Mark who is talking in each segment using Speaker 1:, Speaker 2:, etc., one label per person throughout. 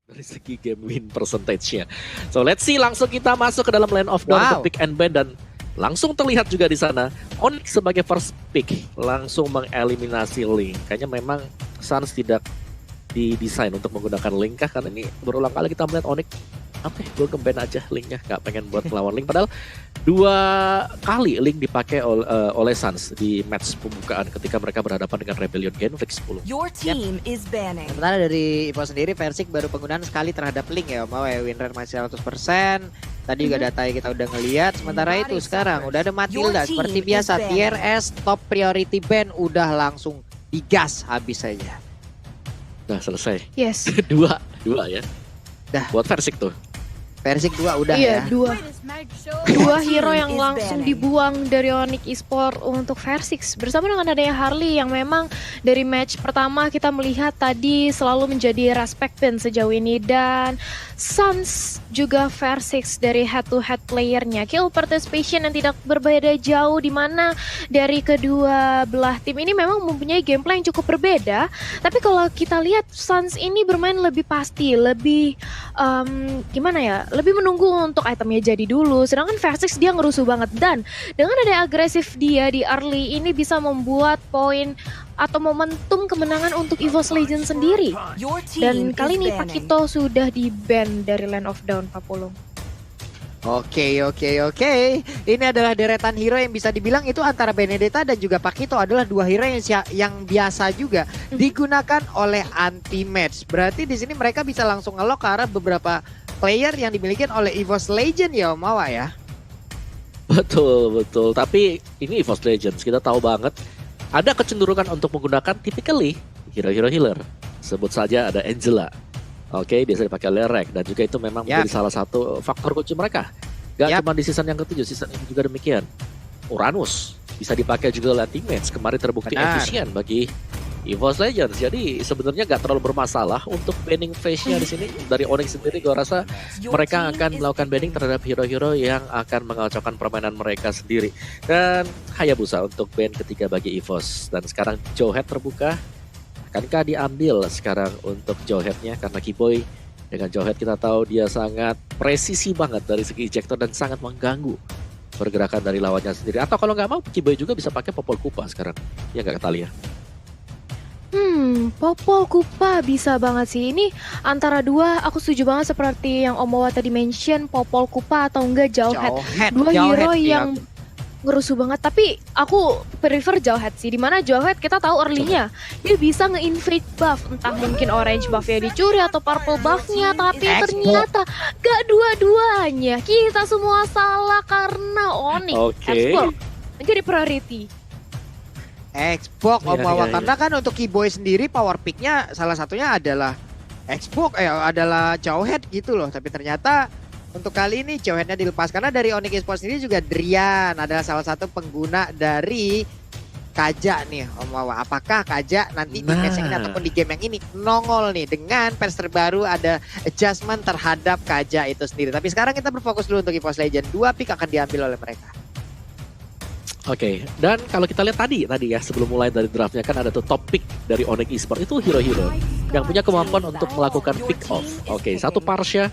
Speaker 1: dari segi game win percentage-nya. So let's see, langsung kita masuk ke dalam lane of down untuk pick and ban, dan langsung terlihat juga di sana Onyx sebagai first pick langsung mengeliminasi Link. Kayaknya memang Suns tidak didesain untuk menggunakan Link kah, karena ini berulang kali kita melihat Onyx gue nge-ban aja Linknya, gak pengen buat melawan Link. Padahal 2 kali Link dipakai oleh Suns di match pembukaan ketika mereka berhadapan dengan Rebellion Genflix 10.
Speaker 2: Your team is banning.
Speaker 3: Sementara dari Evo sendiri, Versik baru penggunaan sekali terhadap Link ya, mau ya, win rate masih 100%. Tadi juga datanya kita udah ngelihat. Sementara itu sekarang udah ada Matilda seperti biasa, tier S top priority ban udah langsung digas habis saja.
Speaker 1: Udah selesai.
Speaker 4: Yes.
Speaker 1: dua ya.
Speaker 3: Dah.
Speaker 1: Buat Versik tuh.
Speaker 3: Versik 2 udah
Speaker 4: Iya,
Speaker 3: ya.
Speaker 4: dua hero yang langsung dibuang dari Onyx Esports untuk Versix bersama dengan adanya Harley yang memang dari match pertama kita melihat tadi selalu menjadi respect pin sejauh ini, dan Suns juga Versix dari head to head playernya kill participation yang tidak berbeda jauh, di mana dari kedua belah tim ini memang mempunyai gameplay yang cukup berbeda, tapi kalau kita lihat Suns ini bermain lebih pasti, lebih gimana ya, lebih menunggu untuk itemnya jadi dulu, sedangkan Versix dia ngerusuh banget, dan dengan ada agresif dia di early ini bisa membuat poin atau momentum kemenangan untuk EVOS Legends sendiri. Dan kali ini Pakito sudah di-ban dari Land of Dawn, Pak Pulung.
Speaker 3: Oke. Ini adalah deretan hero yang bisa dibilang itu antara Benedetta dan juga Pakito adalah 2 hero yang biasa juga digunakan oleh anti match. Berarti di sini mereka bisa langsung ngelok ke arah beberapa player yang dimiliki oleh EVOS Legends ya, Om Mawa ya.
Speaker 1: Betul. Tapi ini EVOS Legends kita tahu banget ada kecenderungan untuk menggunakan typically hero-hero healer. Sebut saja ada Angela. Oke, biasa dipakai Lerek, dan juga itu memang menjadi salah satu faktor kunci mereka. Gak cuma di season yang ke-7, season ini juga demikian. Uranus bisa dipakai juga oleh teammates. Kemarin terbukti efisien bagi EVOS Legends. Jadi sebenarnya gak terlalu bermasalah untuk banning phase-nya di sini. Dari Onyx sendiri gue rasa mereka akan melakukan banning terhadap hero-hero yang akan mengacaukan permainan mereka sendiri. Dan Hayabusa untuk ban ketiga bagi EVOS. Dan sekarang Jowhead terbuka. Akankah diambil sekarang untuk Jowhead-nya? Karena Kiboy dengan Jowhead kita tahu dia sangat presisi banget dari segi ejector dan sangat mengganggu pergerakan dari lawannya sendiri. Atau kalau nggak mau, Kiboy juga bisa pakai Popol Kupa sekarang. Ya nggak, Katalia?
Speaker 4: Popol Kupa bisa banget sih. Ini antara dua, aku setuju banget seperti yang Omowa tadi mention, Popol Kupa atau enggak Jowhead. Dua hero yang ngerusuh banget, tapi aku prefer Jowhead sih, dimana Jowhead kita tahu early-nya dia bisa nge-invade buff, entah mungkin orange buff-nya dicuri atau purple buff-nya, tapi ternyata gak dua-duanya. Kita semua salah karena Onyx Xbox jadi priority.
Speaker 3: Xbox karena kan untuk Kiboy sendiri power pick-nya salah satunya adalah Xbox adalah Jowhead gitu loh, tapi ternyata untuk kali ini Jowhead-nya dilepas karena dari Onyx Esports sendiri juga Drian adalah salah satu pengguna dari Kaja nih, Om Wawa. Apakah Kaja nanti di match yang ini ataupun di game yang ini nongol nih dengan patch terbaru, ada adjustment terhadap Kaja itu sendiri. Tapi sekarang kita berfokus dulu untuk EVOS Legends. 2 pick akan diambil oleh mereka.
Speaker 1: Oke, dan kalau kita lihat tadi ya sebelum mulai dari draftnya kan ada tuh top pick dari Onyx Esports, itu hero-hero yang punya kemampuan untuk melakukan pick off. Oke, satu Parsha.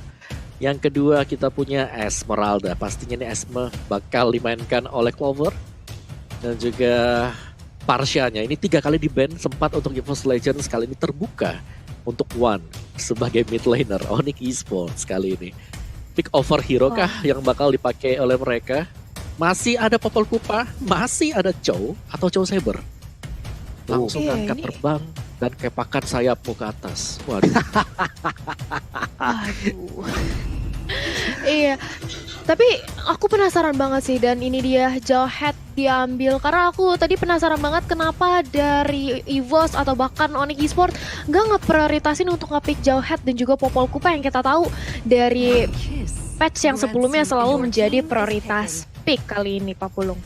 Speaker 1: Yang kedua kita punya Esmeralda. Pastinya ini Esme bakal dimainkan oleh Clover. Dan juga Parsha-nya. Ini 3 kali di-ban, sempat untuk EVOS Legends. Kali ini terbuka untuk One sebagai mid laner Onyx Esports kali ini. Pick over hero kah yang bakal dipakai oleh mereka? Masih ada Popol Kupa, masih ada Chow atau Chow Saber. Langsung angkat terbang dan kepakan sayapmu ke atas. Waduh.
Speaker 4: Iya, tapi aku penasaran banget sih, dan ini dia Jowhead diambil karena aku tadi penasaran banget kenapa dari EVOS atau bahkan Onyx Esports nggak ngeprioritasin untuk nge-pick Jowhead dan juga Popol Kupa yang kita tahu dari patch yang sebelumnya selalu menjadi prioritas pick kali ini, Pak Pulung.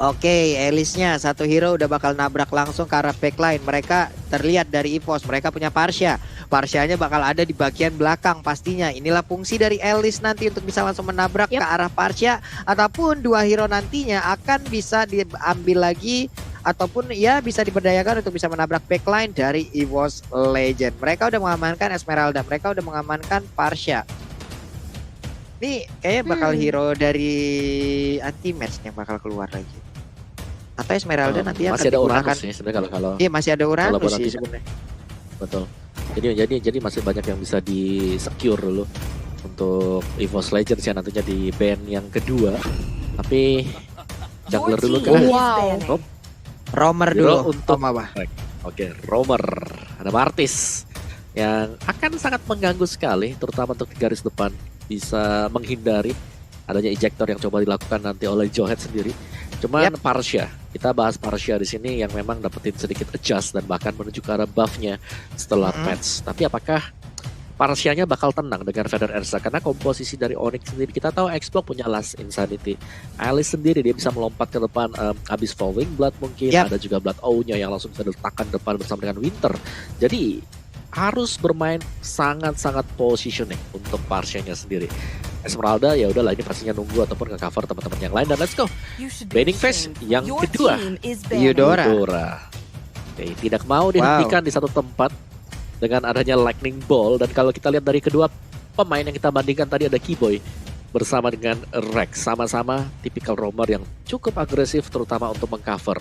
Speaker 3: Oke, Elisnya satu hero udah bakal nabrak langsung ke arah backline. Mereka terlihat dari EVOS, mereka punya Parsha. Parsha-nya bakal ada di bagian belakang pastinya. Inilah fungsi dari Elis nanti untuk bisa langsung menabrak ke arah Parsha. Ataupun 2 hero nantinya akan bisa diambil lagi ataupun ya bisa diberdayakan untuk bisa menabrak backline dari EVOS Legend. Mereka udah mengamankan Esmeralda, mereka udah mengamankan Parsha. Ini kayaknya bakal hero dari anti-match yang bakal keluar lagi. Atau Esmeralda nanti akan
Speaker 1: masih ada
Speaker 3: digunakan.
Speaker 1: Uranus nih sebenarnya kalau
Speaker 3: Iya masih ada
Speaker 1: kalau
Speaker 3: Uranus
Speaker 1: buat
Speaker 3: sih
Speaker 1: nanti-
Speaker 3: sebenarnya.
Speaker 1: betul. Jadi masih banyak yang bisa di secure dulu untuk EVOS Legends ya nantinya di band yang kedua. Tapi jungler dulu kan.
Speaker 4: Wow.
Speaker 3: Romer
Speaker 1: Hero
Speaker 3: dulu
Speaker 1: untuk-
Speaker 3: Om Abah.
Speaker 1: Oke, Romer. Ada Martis yang akan sangat mengganggu sekali, terutama untuk di garis depan. Bisa menghindari adanya ejector yang coba dilakukan nanti oleh Johead sendiri. Cuman Parsha, kita bahas Parsha di sini yang memang dapetin sedikit adjust dan bahkan menuju ke arah buff-nya setelah match. Tapi apakah Parsianya bakal tenang dengan Feather Ersa? Karena komposisi dari Onyx sendiri, kita tahu X-Block punya Last Insanity. Alice sendiri dia bisa melompat ke depan abis Falling Blood mungkin. Ada juga Blood O-nya yang langsung bisa diletakkan depan bersama dengan Winter. Jadi harus bermain sangat-sangat positioning untuk Parsianya sendiri. Esmeralda ya udahlah ini pastinya nunggu ataupun nge-cover teman-teman yang lain dan let's go. Banning Phase yang kedua. Eudora. Oke, tidak mau dihentikan di satu tempat dengan adanya Lightning Ball. Dan kalau kita lihat dari kedua pemain yang kita bandingkan tadi ada Keyboy bersama dengan Rex. Sama-sama tipikal roamer yang cukup agresif terutama untuk mengcover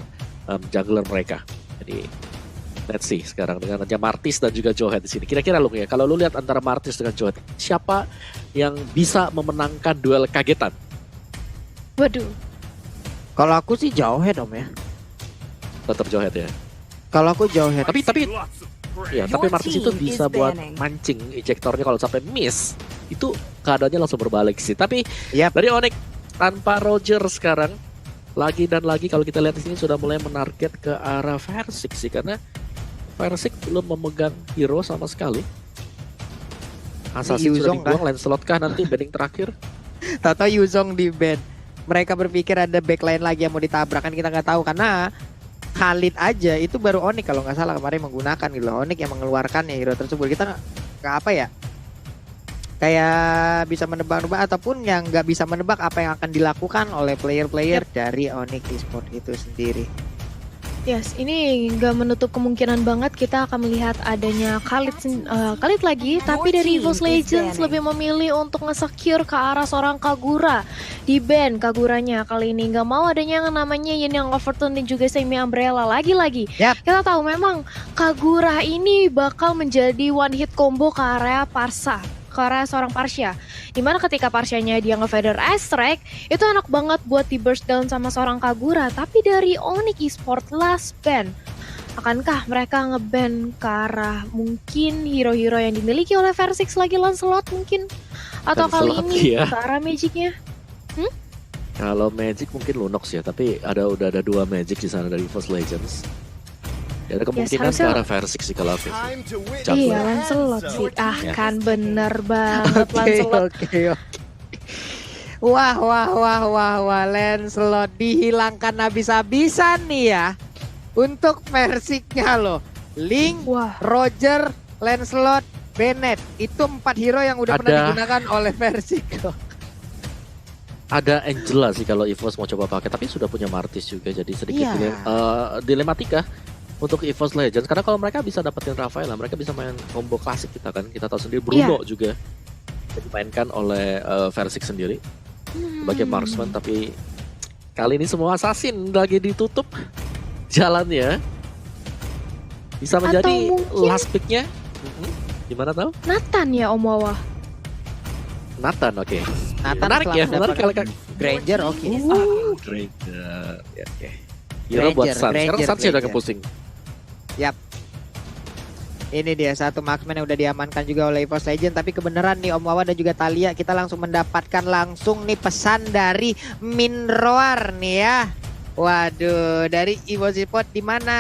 Speaker 1: jungler mereka. Jadi let's see sekarang dengan adanya Martis dan juga Johead di sini. Kira-kira lu ya, kalau lu lihat antara Martis dengan Johead, siapa yang bisa memenangkan duel kagetan?
Speaker 4: Waduh.
Speaker 3: Kalau aku sih Johead Om ya.
Speaker 1: Tetap Johead ya.
Speaker 3: Kalau aku Johead.
Speaker 1: Tapi Martis itu bisa buat mancing ejektornya kalau sampai miss. Itu keadaannya langsung berbalik sih. Tapi dari Onyx tanpa Roger sekarang lagi dan lagi kalau kita lihat di sini sudah mulai menarget ke arah Versik sih karena Versik belum memegang hero sama sekali. Assassin sudah dibuang, Lancelot kah nanti banding terakhir?
Speaker 3: Tato Yuzong di ban. Mereka berpikir ada backline lagi yang mau ditabrak, kan kita nggak tahu karena Khalid aja itu baru Onyx kalau nggak salah kemarin menggunakan gitu loh. Onyx yang mengeluarkan ya hero tersebut. Kita nggak apa ya, kayak bisa menebak-nebak ataupun yang nggak bisa menebak apa yang akan dilakukan oleh player-player dari Onyx Esports itu sendiri.
Speaker 4: Yes, ini nggak menutup kemungkinan banget kita akan melihat adanya Khalid lagi, tapi dari EVOS Legends lebih memilih untuk nge-secure ke arah seorang Kagura. Di ban Kaguranya kali ini, nggak mau adanya yang namanya Yin yang Overturn dan juga Semi Umbrella lagi-lagi. Kita tahu memang Kagura ini bakal menjadi one hit combo ke area Parsa, ke arah seorang Parsha. Dimana ketika Parsianya dia nge-feather Astrek, itu enak banget buat di burst down sama seorang Kagura. Tapi dari Onyx Esports last ban, akankah mereka nge-ban ke arah mungkin hero-hero yang dimiliki oleh Versix lagi Lancelot mungkin? Atau kali ini ke arah Magicnya?
Speaker 1: Kalau Magic mungkin Lunox ya, tapi udah ada 2 Magic di sana dari EVOS Legends. Ya, ada kemungkinan ke arah Versix sih kalau aku.
Speaker 4: Iya, Lancelot sih. Kan bener banget Lancelot.
Speaker 3: Oke. Wah, Lancelot dihilangkan habis-habisan nih ya. Untuk Versixnya loh. Link, Roger, Lancelot, Bennett. Itu 4 hero yang udah pernah digunakan oleh Versix.
Speaker 1: Ada Angela sih kalau EVOS mau coba pakai, tapi sudah punya Martis juga, jadi sedikit dilematika untuk EVOS Legends. Karena kalau mereka bisa dapetin Rafaela, mereka bisa main combo klasik kita tahu sendiri. Bruno juga dimainkan oleh Versix sendiri sebagai marksman, tapi kali ini semua assassin lagi ditutup jalannya. Bisa menjadi last pick-nya. Gimana tahu?
Speaker 4: Nathan ya Om Wawa.
Speaker 1: Nathan, oke.
Speaker 3: Nathan
Speaker 1: menarik ya, menarik kalau
Speaker 3: Granger, oke.
Speaker 1: Granger, ya, oke. Hero buat Sun. Sekarang Sun sih udah ngepusing.
Speaker 3: Yap. Ini dia satu marksman yang udah diamankan juga oleh EVOS Legends. Tapi kebenaran nih Om Wawa dan juga Thalia, kita langsung mendapatkan langsung nih pesan dari Minroar nih ya. Waduh, dari EVOS Esports di mana?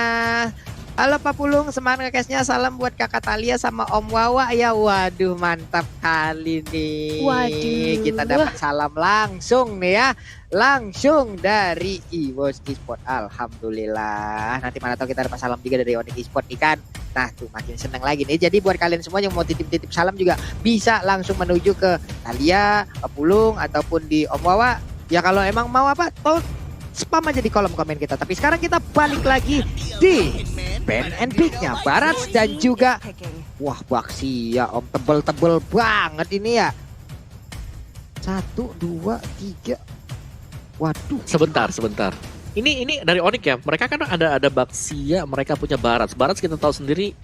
Speaker 3: Halo Pak Pulung, semangat ngekesnya, salam buat kakak Thalia sama Om Wawa ya. Waduh, mantap kali nih.
Speaker 4: Waduh.
Speaker 3: Kita dapat salam langsung nih ya. Langsung dari EVOS Esports. Alhamdulillah. Nanti mana tahu kita dapat salam juga dari Onyx Esports nih kan. Nah tuh makin seneng lagi nih. Jadi buat kalian semua yang mau titip-titip salam juga bisa langsung menuju ke Thalia, Pak Pulung ataupun di Om Wawa. Ya kalau emang mau apa, spam aja di kolom komen kita. Tapi sekarang kita balik lagi di ban and pick-nya Barats dan juga wah Baxia om, tebel-tebel banget ini ya. 1, 2, 3. Waduh.
Speaker 1: Sebentar. Ini dari Onyx ya. Mereka kan ada Baxia, mereka punya Barats. Barats kita tahu sendiri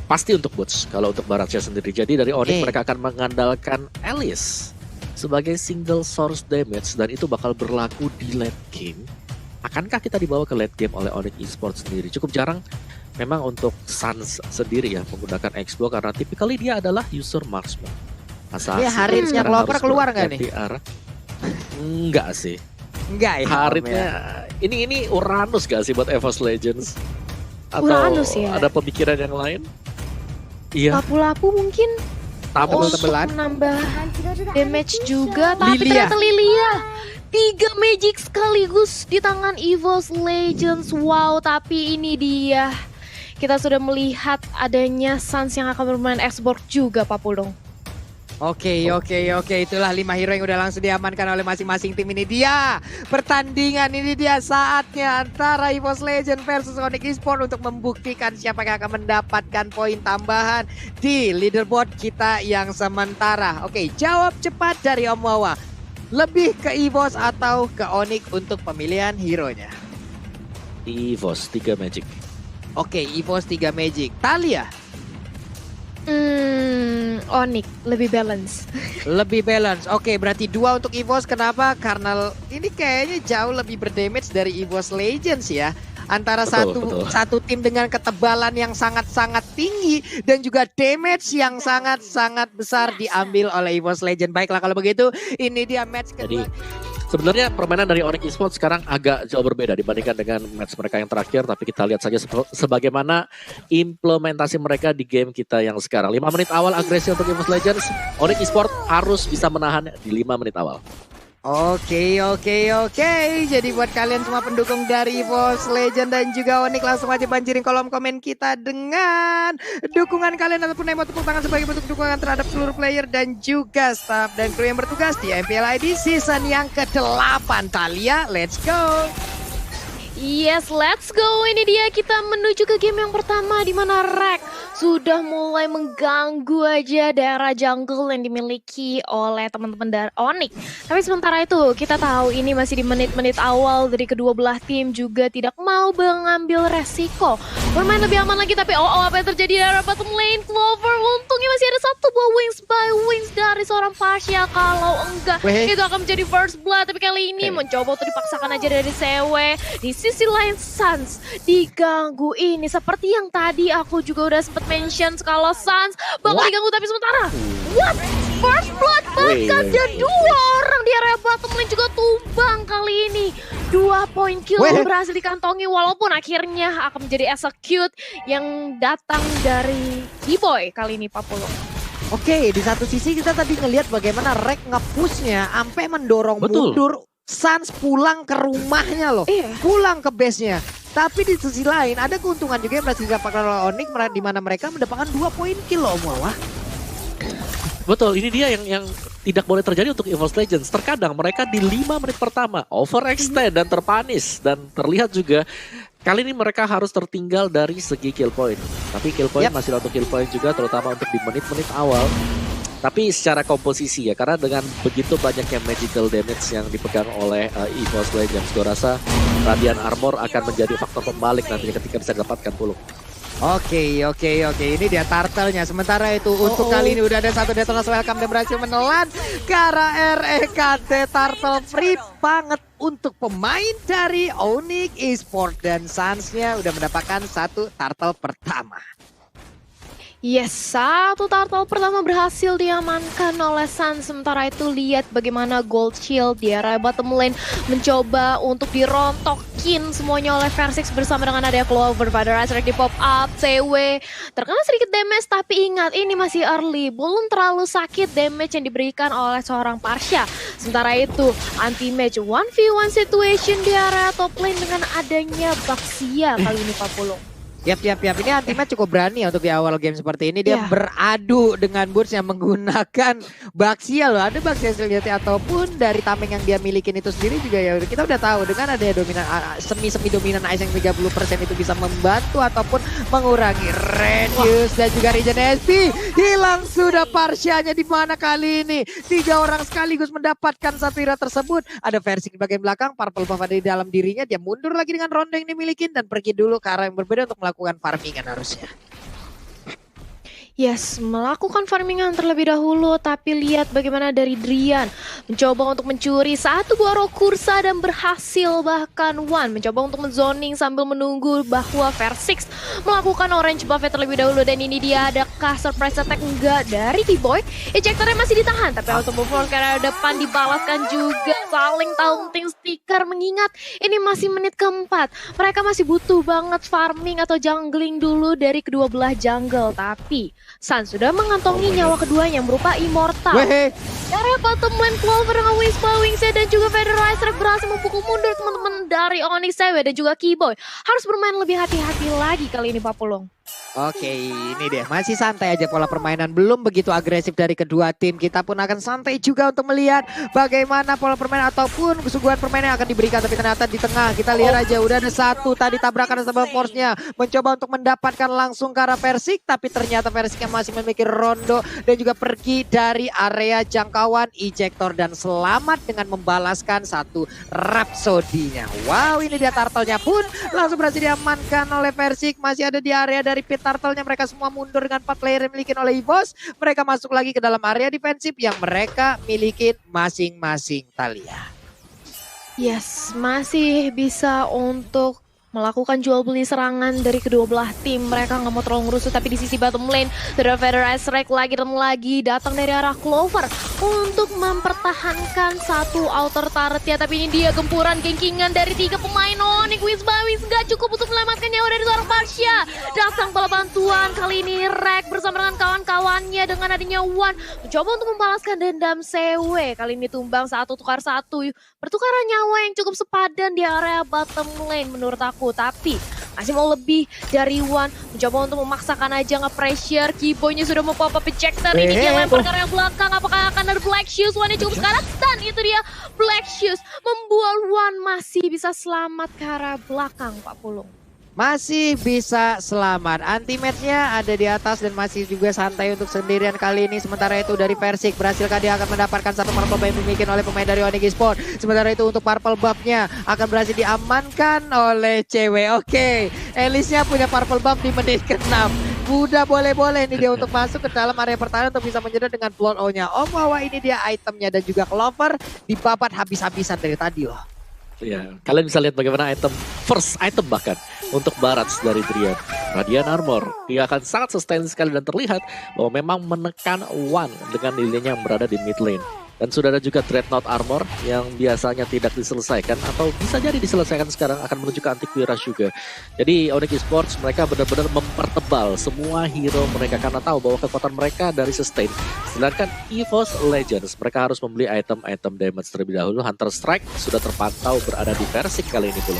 Speaker 1: pasti untuk bots kalau untuk Baratsnya sendiri. Jadi dari Onyx mereka akan mengandalkan Alice sebagai single source damage dan itu bakal berlaku di late game. Akankah kita dibawa ke late game oleh Onyx Esports sendiri? Cukup jarang memang untuk Suns sendiri ya menggunakan X-Bow karena typically dia adalah user marksman.
Speaker 3: Ini Harithnya Clover keluar nggak nih?
Speaker 1: Enggak sih.
Speaker 3: Enggak ya.
Speaker 1: Harithnya ini Uranus gak sih buat EVOS Legends? Atau
Speaker 4: Uranus ya?
Speaker 1: ada pemikiran yang lain? Iya.
Speaker 4: Lapu-lapu mungkin untuk menambah damage juga. Tapi ternyata Lilia 3 magic sekaligus di tangan EVOS Legends. Wow, tapi ini dia. Kita sudah melihat adanya Suns yang akan bermain X-Borg juga, Pak Pulung.
Speaker 3: Oke. Itulah 5 hero yang udah langsung diamankan oleh masing-masing tim. Ini dia pertandingan, ini dia saatnya antara EVOS Legends versus Onyx Esports untuk membuktikan siapa yang akan mendapatkan poin tambahan di leaderboard kita yang sementara. Oke, jawab cepat dari Om Wawa. Lebih ke EVOS atau ke Onyx untuk pemilihan hero-nya?
Speaker 1: EVOS 3 Magic.
Speaker 3: Oke, EVOS 3 Magic. Talia?
Speaker 4: Onyx lebih balance.
Speaker 3: Lebih balance. Oke, berarti 2 untuk EVOS. Kenapa? Karena ini kayaknya jauh lebih berdamage dari EVOS Legends ya. Antara satu tim dengan ketebalan yang sangat-sangat tinggi dan juga damage yang sangat-sangat besar diambil oleh EVOS Legends. Baiklah kalau begitu, ini dia match kedua.
Speaker 1: Jadi sebenarnya permainan dari Onyx Esports sekarang agak jauh berbeda dibandingkan dengan match mereka yang terakhir. Tapi kita lihat saja sebagaimana implementasi mereka di game kita yang sekarang. 5 menit awal agresi untuk EVOS Legends. Onyx Esports harus bisa menahan di 5 menit awal.
Speaker 3: Oke. Jadi buat kalian semua pendukung dari EVOS Legends dan juga Onyx, langsung aja banjirin kolom komen kita dengan dukungan kalian ataupun emote tepuk tangan sebagai bentuk dukungan terhadap seluruh player dan juga staff dan kru yang bertugas di MPL ID season yang ke-8. Talia, let's go!
Speaker 4: Yes, let's go. Ini dia kita menuju ke game yang pertama di mana Rek sudah mulai mengganggu aja daerah jungle yang dimiliki oleh teman-teman dari Onyx. Tapi sementara itu kita tahu ini masih di menit-menit awal dari kedua belah tim juga tidak mau mengambil resiko. Bermain lebih aman lagi tapi apa yang terjadi di area bottom lane? Clover untungnya masih ada 1 buah wings by wings dari seorang Pasha. Kalau enggak itu akan menjadi first blood. Tapi kali ini mencoba untuk dipaksakan aja dari CW. Di sisi lain Suns diganggu ini seperti yang tadi aku juga udah sempet mention kalau Suns bakal diganggu tapi sementara what? First blood bahkan dan 2 orang di area bottom lane juga tumbang kali ini. 2 poin kill berhasil dikantongi walaupun akhirnya akan menjadi execute yang datang dari Keyboy kali ini Pak Pulung.
Speaker 3: Oke, di satu sisi kita tadi ngelihat bagaimana Rek nge-pushnya sampai mendorong mundur Suns pulang ke rumahnya loh, pulang ke base-nya. Tapi di sisi lain ada keuntungan juga yang berhasil didapatkan oleh Onyx di mana mereka mendapatkan 2 poin kill loh Muawa.
Speaker 1: Betul, ini dia yang tidak boleh terjadi untuk EVOS Legends. Terkadang mereka di 5 menit pertama overextend dan terpanis. Dan terlihat juga kali ini mereka harus tertinggal dari segi kill point. Tapi kill point masih untuk kill point juga terutama untuk di menit-menit awal. Tapi secara komposisi ya, karena dengan begitu banyaknya magical damage yang dipegang oleh EVOS Legends, gue rasa Radiant Armor akan menjadi faktor pembalik nantinya ketika bisa dapatkan Pulung.
Speaker 3: Oke. Ini dia turtle-nya. Sementara itu untuk kali ini udah ada 1 detonasi welcome dan berhasil menelan ke arah REKT. Turtle free banget untuk pemain dari Onyx Esports dan Suns-nya udah mendapatkan 1 turtle pertama.
Speaker 4: Yes, 1 turtle pertama berhasil diamankan oleh Suns. Sementara itu lihat bagaimana Gold Shield di area bottom lane mencoba untuk dirontokin semuanya oleh Versix bersama dengan ada Clover pada Razork di pop up. CW terkena sedikit damage tapi ingat ini masih early, belum terlalu sakit damage yang diberikan oleh seorang Pasha. Sementara itu anti-match 1v1 situation di area top lane dengan adanya Baxia kali ini Pak Pulung.
Speaker 3: Yap. Ini Anti-Match cukup berani ya untuk di awal game seperti ini. Dia beradu dengan Boots yang menggunakan Baxia loh. Ada Baxia Siliati ataupun dari tameng yang dia milikin itu sendiri juga ya. Kita udah tahu dengan ada dominan semi dominan ice yang 30% itu bisa membantu ataupun mengurangi radius dan juga regen SP. Hilang sudah Parsianya di mana kali ini. 3 orang sekaligus mendapatkan satu hero tersebut. Ada versi di bagian belakang, Purple Buff ada di dalam dirinya. Dia mundur lagi dengan ronde yang dimiliki dan pergi dulu ke arah yang berbeda untuk melakukan farmingan harusnya.
Speaker 4: Yes, melakukan farmingan terlebih dahulu, tapi lihat bagaimana dari Drian mencoba untuk mencuri satu buah roh kursa dan berhasil, bahkan Wan mencoba untuk menzoning sambil menunggu bahwa Versix melakukan orange buff terlebih dahulu, dan ini dia adakah surprise attack enggak dari T-Boy. Ejectornya masih ditahan, tapi auto move ke arah depan dibalaskan juga, saling taunting stiker, mengingat ini masih menit keempat. Mereka masih butuh banget farming atau jungling dulu dari kedua belah jungle, tapi Sun sudah mengantongi nyawa keduanya yang berupa Immortal. Area bottom lane Clover dengan Wingsnya dan juga Federer Strike berhasil memukul mundur teman-teman dari Onyx Sewe dan juga Keyboy. Harus bermain lebih hati-hati lagi kali ini Pak Pulung.
Speaker 3: Oke, ini deh masih santai aja pola permainan, belum begitu agresif dari kedua tim. Kita pun akan santai juga untuk melihat bagaimana pola permainan ataupun kesuguhan permainan yang akan diberikan. Tapi ternyata di tengah kita lihat aja udah ada satu tadi tabrakan sama Force-nya, mencoba untuk mendapatkan langsung ke arah Versix, tapi ternyata Versix yang masih memiliki rondo dan juga pergi dari area jangkauan ejector dan selamat dengan membalaskan satu Rhapsody-nya. Wow, ini dia turtle-nya pun langsung berhasil diamankan oleh Versix. Masih ada di area dari pit turtle-nya, mereka semua mundur dengan 4 player yang dimiliki oleh EVOS. Mereka masuk lagi ke dalam area defensif yang mereka miliki masing-masing, Thalia.
Speaker 4: Yes, masih bisa untuk melakukan jual beli serangan dari kedua belah tim. Mereka nggak mau terlalu ngerusuh, tapi di sisi bottom lane Federer Strike lagi dan lagi datang dari arah Clover untuk mempertahankan satu outer turret ya. Tapi ini dia gempuran gengkingan dari 3 pemain Onyx. Wisbawis nggak cukup untuk menyelamatkan nyawa dari seorang Parsia. Datang bala bantuan kali ini Rek bersama dengan kawan-kawannya dengan adanya Wan mencoba untuk membalaskan dendam Sewe. Kali ini tumbang 1 tukar 1. Pertukaran nyawa yang cukup sepadan di area bottom lane menurut aku. Tapi masih mau lebih dari Wan, mencoba untuk memaksakan aja nge-pressure. Keyboy-nya sudah mau pop-up ejector. Ini dia lempar ke area belakang. Apakah akan ada Black Shoes? Wan-nya cukup sekarang. Dan itu dia Black Shoes membuat Wan masih bisa selamat ke arah belakang, Pak Pulung.
Speaker 3: Masih bisa selamat. Anti-match-nya ada di atas dan masih juga santai untuk sendirian kali ini. Sementara itu dari Versix, berhasilkah dia akan mendapatkan satu purple buff yang dimiliki oleh pemain dari Onyx Esports. Sementara itu untuk purple buff-nya akan berhasil diamankan oleh cewek. Oke, Elisnya punya purple buff di menit ke-6. Udah boleh-boleh nih dia untuk masuk ke dalam area pertahanan untuk bisa menyerang dengan plot O-nya. Om Wawa, ini dia itemnya dan juga Clover dibabat habis-habisan dari tadi loh.
Speaker 1: Ya, kalian bisa lihat bagaimana first item bahkan untuk Barats dari Drian. Radiant Armor, dia akan sangat sustain sekali dan terlihat bahwa memang menekan Wan dengan nilainya yang berada di mid lane. Dan sudah ada juga Dreadnought Armor yang biasanya tidak diselesaikan atau bisa jadi diselesaikan sekarang akan menuju ke Antiquity Rush juga. Jadi Onyx Esports mereka benar-benar mempertebal semua hero mereka karena tahu bahwa kekuatan mereka dari sustain. Sedangkan EVOS Legends mereka harus membeli item-item damage terlebih dahulu. Hunter Strike sudah terpantau berada di Versix kali ini pula.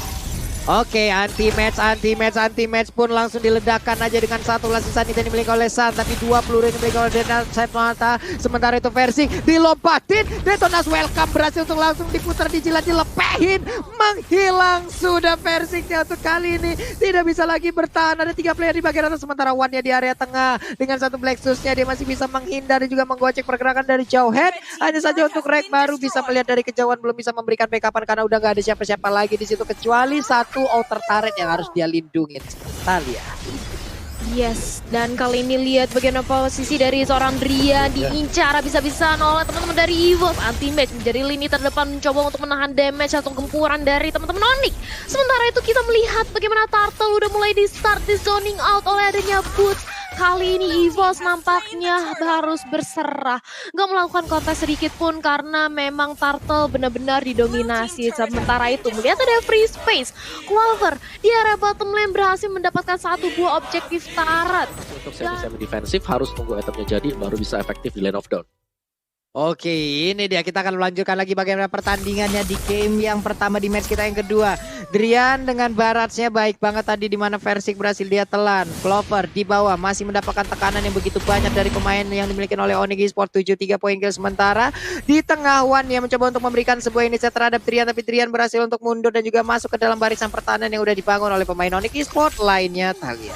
Speaker 3: Oke, anti-match pun langsung diledakkan aja dengan satu last sanity yang dimiliki oleh Sun. Tapi 2 peluru yang dimiliki oleh Detonaz Mata. Sementara itu Versix dilompatin. Detonaz welcome berhasil untuk langsung diputar, dijilat, dilepehin. Menghilang sudah Versixnya untuk kali ini. Tidak bisa lagi bertahan. Ada 3 player di bagian atas. Sementara Wan-nya di area tengah. Dengan satu Black Shoes-nya dia masih bisa menghindar dan juga menggocek pergerakan dari jauh head. Hanya saja untuk Rek baru bisa melihat dari kejauhan, belum bisa memberikan backupan karena udah gak ada siapa-siapa lagi di situ kecuali satu outer turret yang harus dia lindungin. Thalia.
Speaker 4: Yes, dan kali ini lihat bagaimana posisi dari seorang Drian diincar bisa-bisa oleh teman-teman dari EVOS. Anti-match menjadi lini terdepan mencoba untuk menahan damage atau gempuran dari teman-teman Onyx. Sementara itu kita melihat bagaimana Turtle udah mulai di start di zoning out oleh adanya Boots. Kali ini EVOS nampaknya harus berserah. Gak melakukan kontes sedikit pun karena memang Turtle benar-benar didominasi. Sementara itu melihat ada free space. Clover di area bottom lane berhasil mendapatkan satu buah objektif turret.
Speaker 1: Untuk semi defensif harus tunggu itemnya jadi baru bisa efektif di lane of down.
Speaker 3: Oke, ini dia kita akan melanjutkan lagi bagaimana pertandingannya di game yang pertama di match kita yang kedua. Drian dengan Baratsnya baik banget tadi di mana Versik berhasil dia telan. Clover di bawah masih mendapatkan tekanan yang begitu banyak dari pemain yang dimiliki oleh Onyx Esports 73 poin kill sementara. Di tengah Wan yang mencoba untuk memberikan sebuah inisiatif terhadap Drian tapi Drian berhasil untuk mundur dan juga masuk ke dalam barisan pertahanan yang udah dibangun oleh pemain Onyx Esports lainnya Thalia.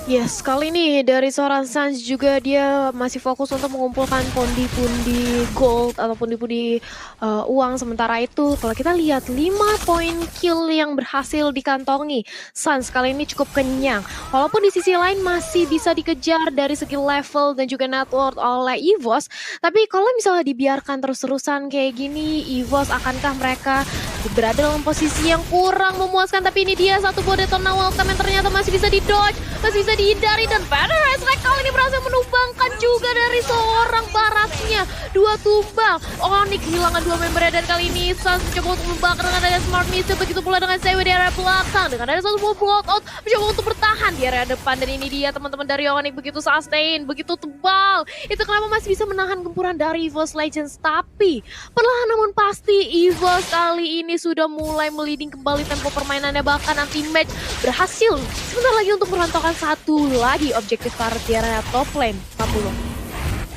Speaker 4: Yes, kali ini dari seorang Suns juga dia masih fokus untuk mengumpulkan pundi-pundi gold atau pundi-pundi uang. Sementara itu kalau kita lihat 5 poin kill yang berhasil dikantongi Suns kali ini cukup kenyang. Walaupun di sisi lain masih bisa dikejar dari segi level dan juga net worth oleh EVOS. Tapi kalau misalnya dibiarkan terus-terusan kayak gini, EVOS akankah mereka berada dalam posisi yang kurang memuaskan? Tapi ini dia satu buah Detona Welcome yang ternyata masih bisa di-dodge, masih bisa dihindari, dan Federer kali ini berhasil menumbangkan juga dari seorang Baratnya. 2 tumbang. Onyx kehilangan 2 membernya dan kali ini Suns mencoba untuk membakar dengan ada Smart Missile, begitu pula dengan Sewe di area belakang dengan ada satu buah blowout mencoba untuk bertahan di area depan, dan ini dia teman-teman dari Onyx begitu sustain, begitu tebal. Itu kenapa masih bisa menahan gempuran dari EVOS Legends, tapi perlahan namun pasti EVOS kali ini sudah mulai meliding kembali tempo permainannya, bahkan anti match berhasil sebentar lagi untuk merantaukan satu lagi objektif karet di area top lane 40.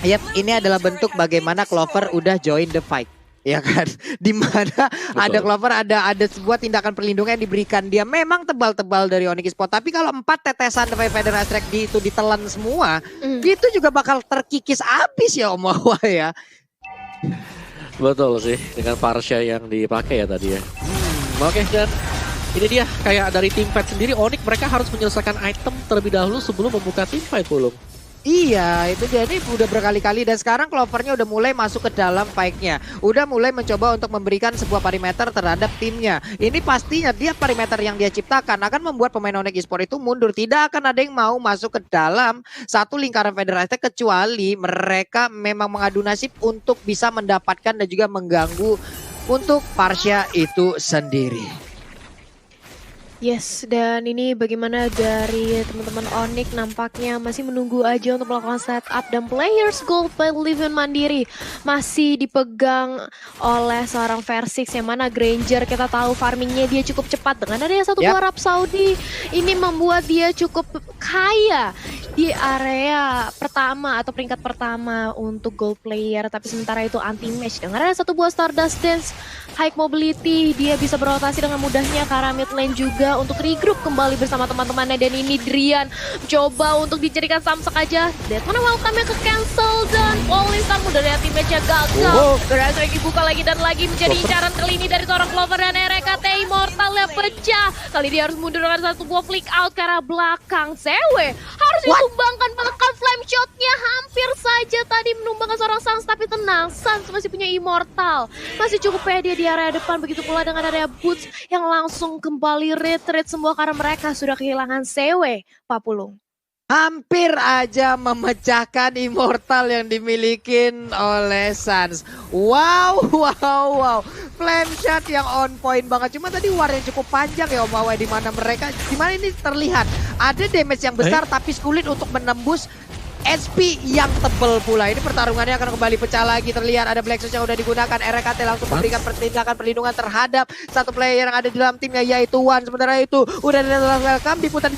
Speaker 3: Yap, ini adalah bentuk bagaimana Clover udah join the fight. Ya kan, dimana ada Clover, ada sebuah tindakan perlindungan yang diberikan dia. Memang tebal-tebal dari Onyx Esports, tapi kalau 4 tetesan dari Federer itu ditelan semua, itu juga bakal terkikis abis ya Om Wawa ya.
Speaker 1: Betul sih, dengan Parsha yang dipakai ya tadi ya. Oke, dan ini dia kayak dari tim fight sendiri, Onyx mereka harus menyelesaikan item terlebih dahulu sebelum membuka tim fight Pulung.
Speaker 3: Iya, itu jadi udah berkali-kali dan sekarang Clovernya udah mulai masuk ke dalam fight-nya. Udah mulai mencoba untuk memberikan sebuah perimeter terhadap timnya. Ini pastinya dia perimeter yang dia ciptakan akan membuat pemain Onyx Esports itu mundur. Tidak akan ada yang mau masuk ke dalam satu lingkaran federasi kecuali mereka memang mengadu nasib untuk bisa mendapatkan dan juga mengganggu untuk Parsha itu sendiri.
Speaker 4: Yes, dan ini bagaimana dari teman-teman Onyx nampaknya masih menunggu aja untuk melakukan setup, dan players gold by Livin Mandiri masih dipegang oleh seorang Versik yang mana Granger kita tahu farmingnya dia cukup cepat dengan adanya satu buah Arab Saudi. Ini membuat dia cukup kaya di area pertama atau peringkat pertama untuk gold player, tapi sementara itu anti match dengan ada satu buah Stardust Dance high mobility, dia bisa berotasi dengan mudahnya ke arah mid lane juga untuk regroup kembali bersama teman-temannya, dan ini Drian coba untuk dijadikan samsak aja. Detona welcome-nya ke cancel dan Falling Star mudah dari teammatch-nya gagal. Berhasil dibuka lagi dan lagi menjadi incaran kali ini dari seorang Clover, dan RKT Immortal-nya pecah. Kali dia harus mundur dengan satu buah flick out ke arah belakang. Sewe harus ditumbangkan, bahkan flame shot-nya hampir saja tadi menumbangkan seorang Suns, tapi tenang, Suns masih punya Immortal, masih cukup pede di area depan, begitu pula dengan area Boots yang langsung kembali retreat semua karena mereka sudah kehilangan Sewe, Pak Pulung.
Speaker 3: Hampir aja memecahkan Immortal yang dimiliki oleh Suns. Wow. Flame shot yang on point banget. Cuma tadi war yang cukup panjang ya Om Wawa, di mana ini terlihat ada damage yang besar tapi sulit untuk menembus SP yang tebel pula. Ini pertarungannya akan kembali pecah lagi. Terlihat ada Black Shoes yang udah digunakan. RKT langsung memberikan tindakan perlindungan terhadap satu player yang ada di dalam timnya, yaitu Wan. Sementara itu udah ada welcome, diputar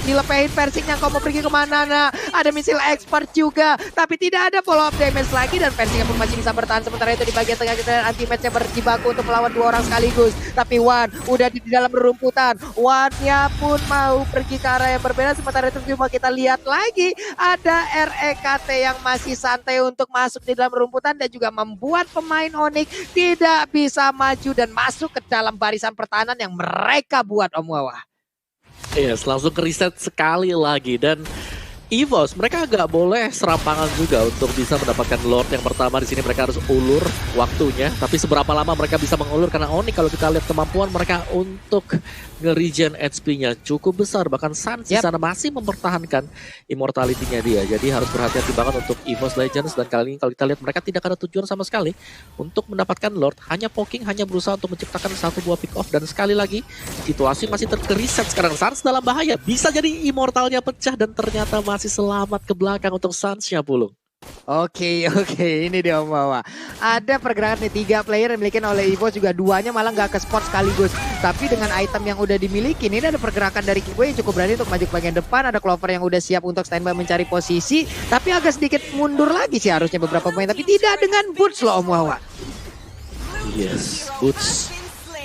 Speaker 3: dilepehin Versik yang mau pergi kemana. Nah, ada misil expert juga, tapi tidak ada follow up damage lagi, dan Versik pun masih bisa bertahan. Sementara itu di bagian tengah kita anti match-nya berjibaku untuk melawan 2 orang sekaligus. Tapi Wan udah di dalam rumputan. Wan-nya pun mau pergi ke arah yang berbeda. Sementara itu cuma kita lihat lagi ada REKT yang masih santai untuk masuk di dalam rumputan dan juga membuat pemain Onyx tidak bisa maju dan masuk ke dalam barisan pertahanan yang mereka buat Om Wawa.
Speaker 1: Yes, langsung ke reset sekali lagi, dan EVOS mereka nggak boleh serampangan juga untuk bisa mendapatkan Lord yang pertama. Di sini mereka harus ulur waktunya, tapi seberapa lama mereka bisa mengulur, karena Onyx kalau kita lihat kemampuan mereka untuk nge-regen HP-nya cukup besar. Bahkan Suns di sana masih mempertahankan immortality-nya dia. Jadi harus berhati-hati banget untuk EVOS Legends, dan kali ini kalau kita lihat mereka tidak ada tujuan sama sekali untuk mendapatkan Lord. Hanya poking, hanya berusaha untuk menciptakan satu buah pick off, dan sekali lagi situasi masih terkeriset sekarang. Suns dalam bahaya, bisa jadi immortalnya pecah dan ternyata masih selamat ke belakang untuk Suns-nya Pulung.
Speaker 3: Oke, ini dia Om Wawa. Ada pergerakan nih 3 player yang dimiliki oleh EVOS, juga duanya malah nggak ke spot sekaligus. Tapi dengan item yang udah dimiliki, ini ada pergerakan dari Kiboy yang cukup berani untuk maju ke bagian depan. Ada Clover yang udah siap untuk standby mencari posisi. Tapi agak sedikit mundur lagi sih harusnya beberapa pemain. Tapi tidak dengan Boots loh Om Wawa.
Speaker 1: Yes, Boots.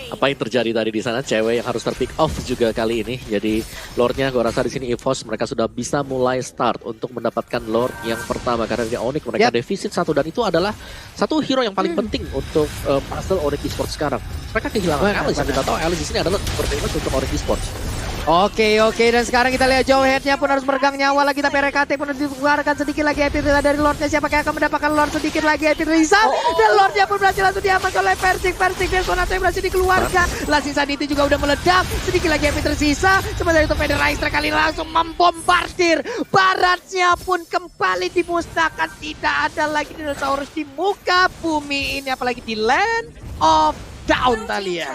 Speaker 1: Apa yang terjadi tadi di sana, cewek yang harus terpick off juga kali ini. Jadi Lordnya gue rasa di sini EVOS mereka sudah bisa mulai start untuk mendapatkan Lord yang pertama, karena di Onyx mereka defisit 1 dan itu adalah satu hero yang paling penting untuk puzzle Onyx Esports sekarang. Mereka kehilangan Alice, kita tahu Alice di sini adalah super famous untuk Onyx Esports.
Speaker 3: Oke, dan sekarang kita lihat Jowhead-nya pun harus meregang nyawa lagi, tapi RKT pun dikeluarkan sedikit lagi. Epic dari Lordnya, siapa yang akan mendapatkan Lord sedikit lagi. Epic Rizal dan Lordnya pun berhasil langsung diamankan oleh Persik dan Sonato yang berhasil dikeluarkan. Lasing Sanity juga udah meledak, sedikit lagi Epic tersisa. Sementara itu Federaister kali langsung membombardir. Baratnya pun kembali dimusnahkan, tidak ada lagi dinosaurus di muka bumi ini, apalagi di Land of Down Talia.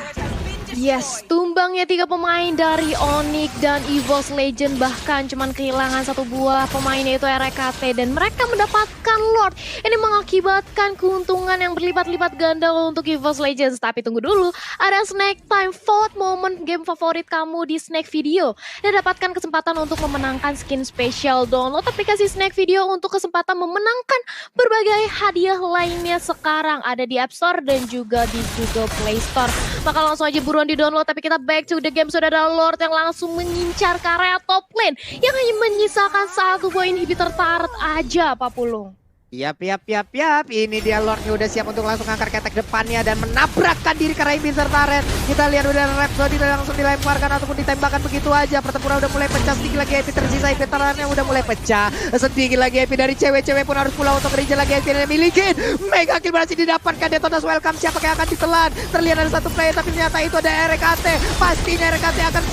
Speaker 4: Yes, tumbangnya 3 pemain dari Onyx dan EVOS Legend, bahkan cuman kehilangan 1 buah pemain yaitu RKT, dan mereka mendapatkan Lord. Ini mengakibatkan keuntungan yang berlipat-lipat ganda untuk EVOS Legends. Tapi tunggu dulu, ada Snake Time, vote momen game favorit kamu di Snake Video dan dapatkan kesempatan untuk memenangkan skin spesial. Download aplikasi Snake Video untuk kesempatan memenangkan berbagai hadiah lainnya sekarang. Ada di App Store dan juga di Google Play Store. Maka langsung aja buruan di-download, tapi kita back to the game. Sudah ada Lord yang langsung mengincar ke area top lane yang hanya menyisakan 1 buah inhibitor turret aja, Pak Pulung.
Speaker 3: Yap. Ini dia Lordnya udah siap untuk langsung angkat ketek depannya dan menabrakkan diri ke Rain Pincer Turret. Kita lihat udah Rhapsody dan langsung dilemparkan ataupun ditembakkan begitu aja. Pertempuran udah mulai pecah, sedikit lagi Epi tersisa. Epi Turretnya udah mulai pecah. Sedikit lagi Epi dari cewek-cewek pun harus pulang untuk Rinja lagi. Epi yang milikin. Mega kill berhasil didapatkan. Detonas welcome, siapa yang akan ditelan? Terlihat ada 1 player tapi ternyata itu ada RKT. Pastinya RKT akan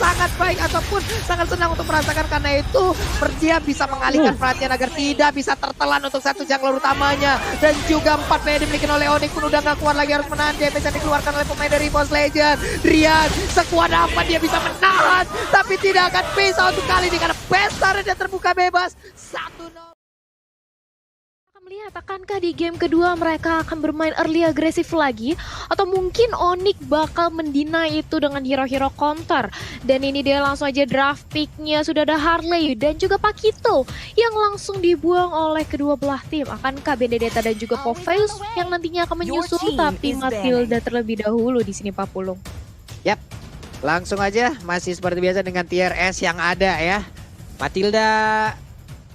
Speaker 3: sangat baik ataupun sangat senang untuk merasakan, karena itu dia bisa mengalihkan perhatian agar tidak bisa tertelan untuk 1 jungler utamanya. Dan juga 4 player dimiliki oleh Onyx pun udah gak kuat lagi, harus menahan DPS yang dikeluarkan oleh pemain dari EVOS Legend. Drian, sekuat apa dia bisa menahan, tapi tidak akan bisa untuk kali ini karena Bestarnya terbuka bebas. 1-0.
Speaker 4: Melihat akankah di game kedua mereka akan bermain early agresif lagi, atau mungkin Onyx bakal mendinai itu dengan hero-hero counter. Dan ini dia langsung aja draft picknya, sudah ada Harley dan juga Pakito yang langsung dibuang oleh kedua belah tim. Akankah Benedetta dan juga Popheus yang nantinya akan menyusul, tapi Matilda terlebih dahulu di sini, Pak Pulung.
Speaker 3: Yap, langsung aja masih seperti biasa dengan tier S yang ada ya. Matilda,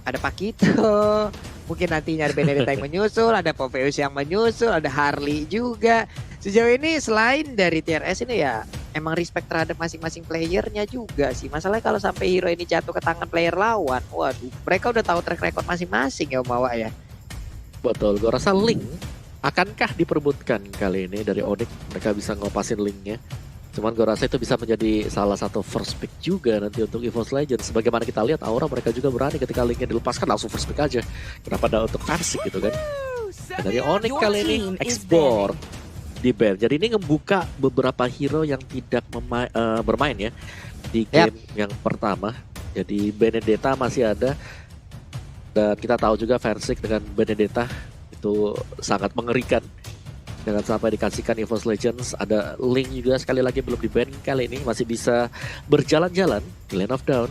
Speaker 3: ada Pakito, mungkin nantinya ada Benedetta yang menyusul, ada Popheus yang menyusul, ada Harley juga. Sejauh ini selain dari tier S ini ya emang respect terhadap masing-masing playernya juga sih. Masalahnya kalau sampai hero ini jatuh ke tangan player lawan, waduh, mereka udah tahu track record masing-masing ya Om Wawa ya.
Speaker 1: Betul, gue rasa Link akankah diperebutkan kali ini dari Onyx. Mereka bisa ngopasin Linknya. Cuman gue rasa itu bisa menjadi salah satu first pick juga nanti untuk EVOS Legends. Sebagaimana kita lihat Aura mereka juga berani ketika Linknya dilepaskan langsung first pick aja. Kenapa ada untuk Persik gitu kan. Dan dari Onyx kali ini export di ban. Jadi ini ngebuka beberapa hero yang tidak bermain ya di game yang pertama. Jadi Benedetta masih ada. Dan kita tahu juga Persik dengan Benedetta itu sangat mengerikan. Jangan sampai dikasihkan EVOS Legends. Ada Link juga sekali lagi belum di-ban kali ini. Masih bisa berjalan-jalan di Land of Down.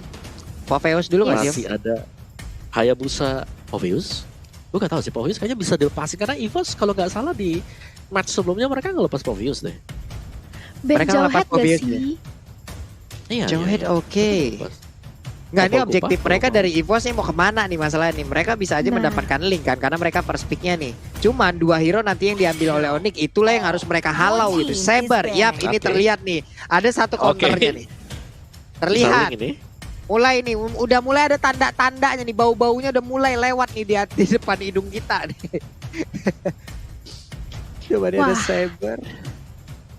Speaker 3: Popheus dulu
Speaker 1: masih ada Hayabusa. Popheus? Gue gak tahu sih, Popheus kayaknya bisa dilepasin. Karena EVOS kalau gak salah di match sebelumnya mereka ngelepas Popheus deh.
Speaker 4: Mereka ngelepas Popheus sih?
Speaker 3: Iya, Jowhead oke. Nggak, ini objektif mereka dari EVOS nih mau kemana nih masalah nih. Mereka bisa aja mendapatkan Link kan, karena mereka first picknya nih. Cuman 2 hero nanti yang diambil oleh Onyx, itulah yang harus mereka halau gitu. Saber, yap ini terlihat nih. Ada 1 counternya nih. Terlihat. Mulai nih, udah mulai ada tanda-tandanya nih. Bau-baunya udah mulai lewat nih di depan hidung kita nih. Coba dia ada Saber.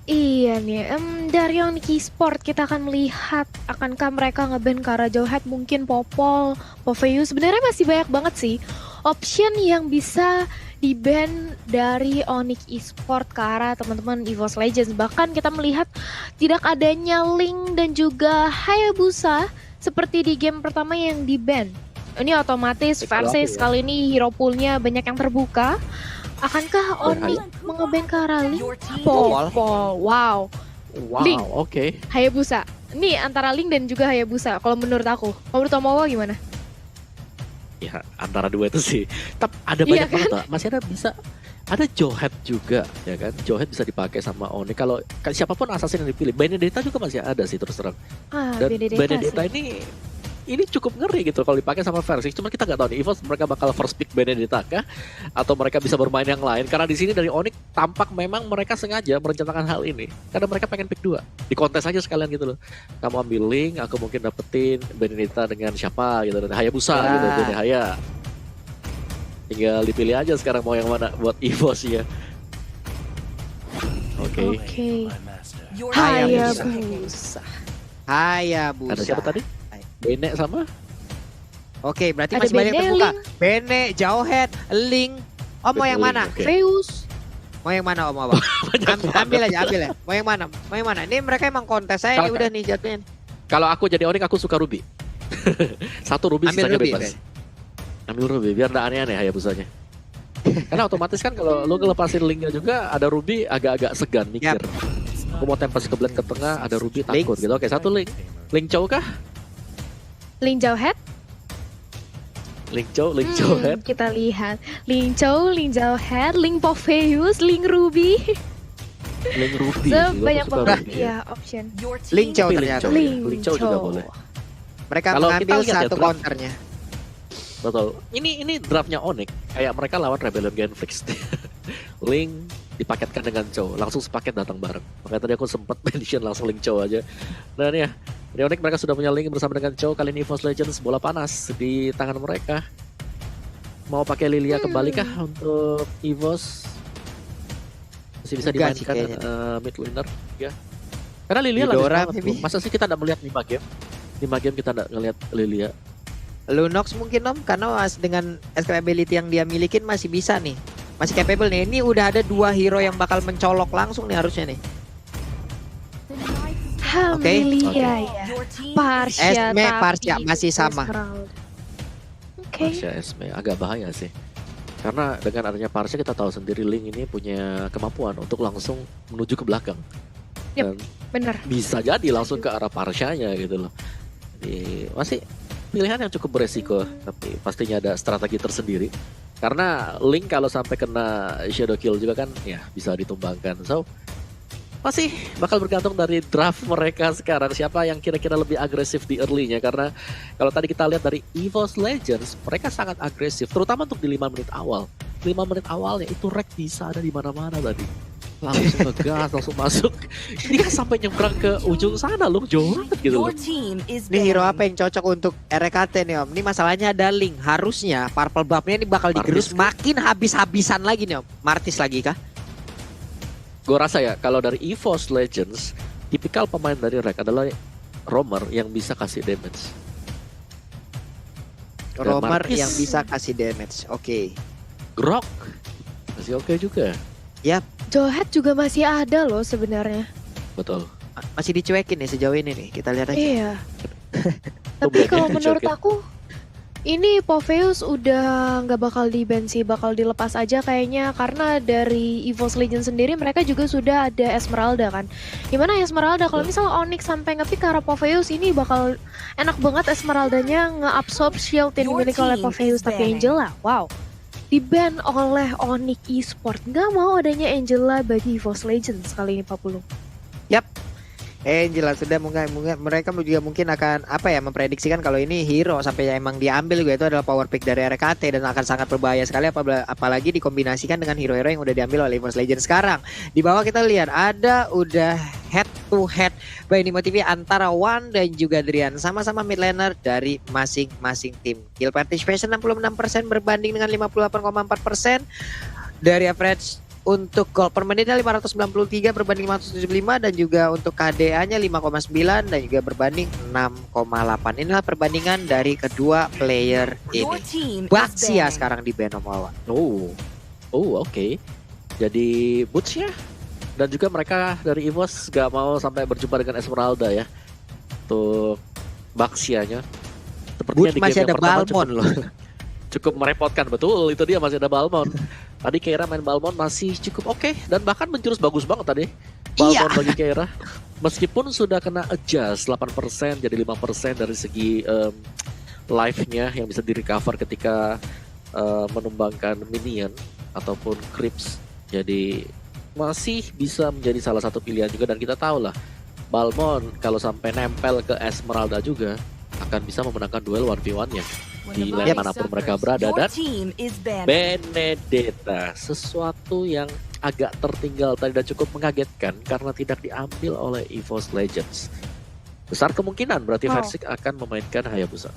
Speaker 4: Iya nih, dari Onyx Esports kita akan melihat akankah mereka nge-ban ke arah Jowhead, mungkin Popol, Popheus. Sebenarnya masih banyak banget sih option yang bisa di-ban dari Onyx Esports ke arah teman-teman EVOS Legends. Bahkan kita melihat tidak adanya Link dan juga Hayabusa seperti di game pertama yang di-ban. Ini otomatis
Speaker 1: Kalau
Speaker 4: versus
Speaker 1: aku ya.
Speaker 4: kali ini hero poolnya banyak yang terbuka. Akankah Onyx mengebeng ke arah Link? Pol. Wow.
Speaker 1: Wow,
Speaker 4: Link.
Speaker 1: oke.
Speaker 4: Hayabusa. Ini antara Link dan juga Hayabusa kalau menurut aku. Kalau menurut Omawa gimana?
Speaker 1: Ya antara dua itu sih. Tapi ada
Speaker 4: Iya
Speaker 1: banyak banget lah. Masih ada bisa. Ada Johet juga, ya kan? Johet bisa dipakai sama Onyx. Kalau siapapun assassin yang dipilih, Benedetta juga masih ada sih terus terang. Dan Benedetta
Speaker 4: sih.
Speaker 1: ini cukup ngeri gitu kalau dipakai sama Versi. Cuma kita nggak tahu nih, EVOS mereka bakal first pick Benedetta kah? Atau mereka bisa bermain yang lain? Karena di sini dari Onyx tampak memang mereka sengaja merencanakan hal ini. Karena mereka pengen pick 2. Di kontes aja sekalian gitu loh. Kamu ambil Link, aku mungkin dapetin Benedetta dengan siapa gitu. Hayabusa gitu, Benehaya. Tinggal dipilih aja sekarang mau yang mana buat EVOS ya. Oke.
Speaker 4: Hayabusa.
Speaker 3: Hayabusa.
Speaker 1: Ada siapa tadi? Bene sama?
Speaker 3: Oke, berarti
Speaker 4: Ada
Speaker 3: masih banyak
Speaker 4: Bene,
Speaker 3: terbuka.
Speaker 4: Link.
Speaker 3: Bene, Jauhead, Link. Om mau yang
Speaker 1: Link,
Speaker 3: mana?
Speaker 1: oke.
Speaker 4: Zeus.
Speaker 3: Mau yang mana Om Abang? Ambil aja. Mau yang mana? Mau yang mana? Ini mereka emang kontes saya ini
Speaker 1: Kalau-
Speaker 3: udah nih jatuhin.
Speaker 1: Kalau aku jadi Onyx aku suka Ruby. Satu Ruby
Speaker 3: Ambil
Speaker 1: sisanya
Speaker 3: Ruby,
Speaker 1: bebas.
Speaker 3: oke.
Speaker 1: Ambil Ruby biar nggak aneh-aneh Hayabusanya. Karena otomatis kan kalau lo ngelepasin Linknya juga ada Ruby agak-agak segan mikir. Aku mau tempes ke blend ke tengah ada Ruby takut gitu. Oke, satu Link. Link Chow kah?
Speaker 4: Link Jauhead.
Speaker 1: Link Chow head.
Speaker 4: Kita lihat. Link Chow, Link Jauhead, Link Popheus, Link Ruby.
Speaker 1: Link Ruby. Gitu, aku
Speaker 4: Banyak
Speaker 1: suka
Speaker 4: banget
Speaker 1: Ruby.
Speaker 4: ya option.
Speaker 3: Link Chow
Speaker 1: Tapi Link
Speaker 3: ternyata.
Speaker 1: Chow.
Speaker 4: Link
Speaker 1: Link Chow juga boleh.
Speaker 3: Mereka
Speaker 1: Kalau kita
Speaker 3: mengambil
Speaker 1: lihat ya,
Speaker 3: satu
Speaker 1: draft.
Speaker 3: counternya.
Speaker 1: Betul. Ini draftnya Onyx. Kayak mereka lawan Rebellion Genflix. Link dipaketkan dengan Chow, langsung sepaket datang bareng. Makanya tadi aku sempat mention langsung Link Chow aja. Dan ya, di Onyx mereka sudah punya Link bersama dengan Chow. Kali ini EVOS Legends bola panas di tangan mereka. Mau pakai Lilia kembali kah untuk EVOS? Masih bisa
Speaker 3: Enggak sih
Speaker 1: dimainkan
Speaker 3: kayaknya.
Speaker 1: mid laner ya. Karena Lilia
Speaker 3: Eudora,
Speaker 1: lagi
Speaker 3: maybe.
Speaker 1: Masa sih kita nggak melihat 5 game? 5 game kita nggak ngelihat Lilia.
Speaker 3: Lunox mungkin Om, karena dengan skill ability yang dia milikin masih bisa nih. Masih capable nih. Ini udah ada 2 hero yang bakal mencolok langsung nih harusnya nih.
Speaker 4: Lilia ya. Parsha
Speaker 3: Esme,
Speaker 4: tapi
Speaker 3: Parsha masih sama.
Speaker 4: Esmeralda. Oke.
Speaker 1: Parsha Esme agak bahaya sih. Karena dengan adanya Parsha kita tahu sendiri Link ini punya kemampuan untuk langsung menuju ke belakang.
Speaker 4: Yep.
Speaker 1: Dan
Speaker 4: Bener.
Speaker 1: bisa jadi langsung ke arah Parshanya gitu loh. Jadi masih pilihan yang cukup beresiko, tapi pastinya ada strategi tersendiri. Karena Link kalau sampai kena shadow kill juga kan ya bisa ditumbangkan. So masih bakal bergantung dari draft mereka sekarang, siapa yang kira-kira lebih agresif di early-nya. Karena kalau tadi kita lihat dari EVOS Legends, mereka sangat agresif terutama untuk di 5 menit awal. 5 menit awalnya itu Rek bisa ada di mana-mana tadi, langsung ngegas, langsung masuk. Ini kan sampai nyebrang ke ujung sana loh, jauh banget gitu loh.
Speaker 3: Ini hero apa yang cocok untuk RKT nih Om? Ini masalahnya ada Link. Harusnya purple buff-nya ini bakal digerus makin habis-habisan lagi nih Om. Martis lagi kah?
Speaker 1: Gue rasa ya kalau dari EVOS Legends, tipikal pemain dari Rek adalah Roamer yang bisa kasih damage. Dan
Speaker 3: Roamer
Speaker 1: Marquis.
Speaker 3: yang bisa kasih damage. Oke.
Speaker 1: Grok masih oke juga.
Speaker 4: Jauhead juga masih ada loh sebenarnya.
Speaker 1: Betul.
Speaker 3: Masih dicuekin nih sejauh ini nih. Kita lihat aja.
Speaker 4: Iya. Tapi
Speaker 1: Tumben
Speaker 4: kalau
Speaker 1: ya,
Speaker 4: menurut
Speaker 1: dicokin.
Speaker 4: aku ini Popheus udah nggak bakal di-ban sih, bakal dilepas aja kayaknya karena dari EVOS Legends sendiri mereka juga sudah ada Esmeralda kan. Gimana Esmeralda kalau misalnya Onyx sampai nge-pick ke arah Popheus ini bakal enak banget Esmeraldanya nge-absorb shield yang dimiliki oleh Popheus, tapi Angela, wow. Di-ban oleh Onyx Esport. Nggak mau adanya Angela bagi EVOS Legends kali ini 40.
Speaker 3: Angela sudah mereka juga mungkin akan memprediksikan kalau ini hero sampai emang diambil juga itu adalah power pick dari RKT dan akan sangat berbahaya sekali apalagi dikombinasikan dengan hero-hero yang udah diambil oleh EVOS Legends sekarang. Di bawah kita lihat ada udah head to head by Nimo TV antara Wan dan juga Drian, sama-sama mid laner dari masing-masing tim. Kill participation 66% berbanding dengan 58,4%. Dari average untuk gol per menitnya 593 berbanding 575 dan juga untuk KDA-nya 5,9 dan juga berbanding 6,8. Inilah perbandingan dari kedua player ini. Baxia sekarang di ban Omawa.
Speaker 1: Oh, oke. Jadi boots-nya dan juga mereka dari EVOS gak mau sampai berjumpa dengan Esmeralda ya untuk Baxianya. Sepertinya
Speaker 3: Boots
Speaker 1: di
Speaker 3: masih
Speaker 1: game
Speaker 3: ada
Speaker 1: yang pertama
Speaker 3: Balmond loh.
Speaker 1: cukup merepotkan, betul. Itu dia, masih ada Balmond. Tadi Keira main Balmond masih cukup oke, dan bahkan menjurus bagus banget tadi.
Speaker 3: Iya.
Speaker 1: Balmond bagi Keira. Meskipun sudah kena adjust 8% jadi 5% dari segi life-nya yang bisa di-recover ketika menumbangkan minion ataupun creeps. Jadi masih bisa menjadi salah satu pilihan juga, dan kita tahu lah Balmond kalau sampai nempel ke Esmeralda juga akan bisa memenangkan duel 1v1-nya di lane manapun mereka berada. Dan Benedetta, sesuatu yang agak tertinggal tadi dan cukup mengagetkan karena tidak diambil oleh EVOS Legends. Besar kemungkinan berarti Versik akan memainkan Hayabusa.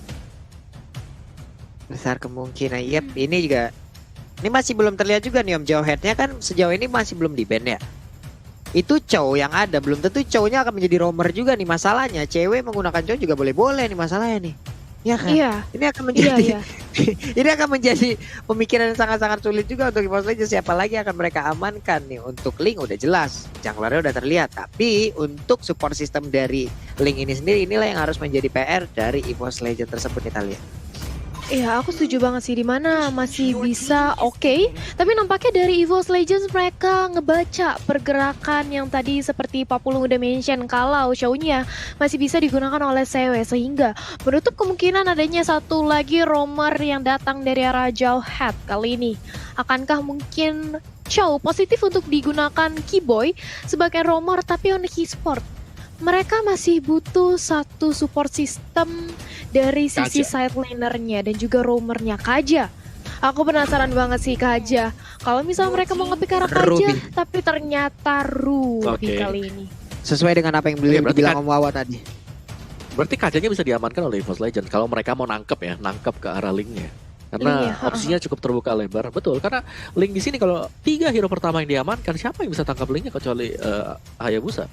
Speaker 3: Besar kemungkinan. Yep, ini juga. Ini masih belum terlihat juga nih Om, Jawhead-nya kan sejauh ini masih belum di-ban ya. Itu Chow yang ada, belum tentu Chow-nya akan menjadi roamer juga nih masalahnya. Cewek menggunakan Chow juga boleh-boleh nih masalahnya nih. Ya kan?
Speaker 4: Iya.
Speaker 3: Ini akan menjadi
Speaker 4: Iya.
Speaker 3: ini akan menjadi pemikiran yang sangat-sangat sulit juga untuk EVOS Legends. Siapa lagi akan mereka amankan nih? Untuk Link udah jelas, junglernya udah terlihat. Tapi untuk support system dari Link ini sendiri, inilah yang harus menjadi PR dari EVOS Legends tersebut, kita lihat.
Speaker 4: Iya, aku setuju banget sih, dimana masih bisa oke. Tapi nampaknya dari EVOS Legends mereka ngebaca pergerakan yang tadi seperti Pak Pulung udah mention, kalau show-nya masih bisa digunakan oleh CW, sehingga menutup kemungkinan adanya satu lagi roamer yang datang dari arah Jawhead kali ini. Akankah mungkin Chow positif untuk digunakan Keyboy sebagai roamer, tapi Onyx Esports mereka masih butuh satu support system dari sisi side lanernya dan juga roamernya Kaja. Aku penasaran banget sih Kaja. Kalau misalnya mereka mau nge-pick arah Kaja, tapi ternyata Ruby kali ini.
Speaker 3: Sesuai dengan apa yang beliau bilang Om Wawa tadi.
Speaker 1: Berarti Kajanya bisa diamankan oleh EVOS Legends kalau mereka mau nangkep ke arah Link-nya. Karena opsinya cukup terbuka lebar, betul. Karena Link di sini kalau 3 hero pertama yang diamankan, siapa yang bisa tangkap Link-nya kecuali Hayabusa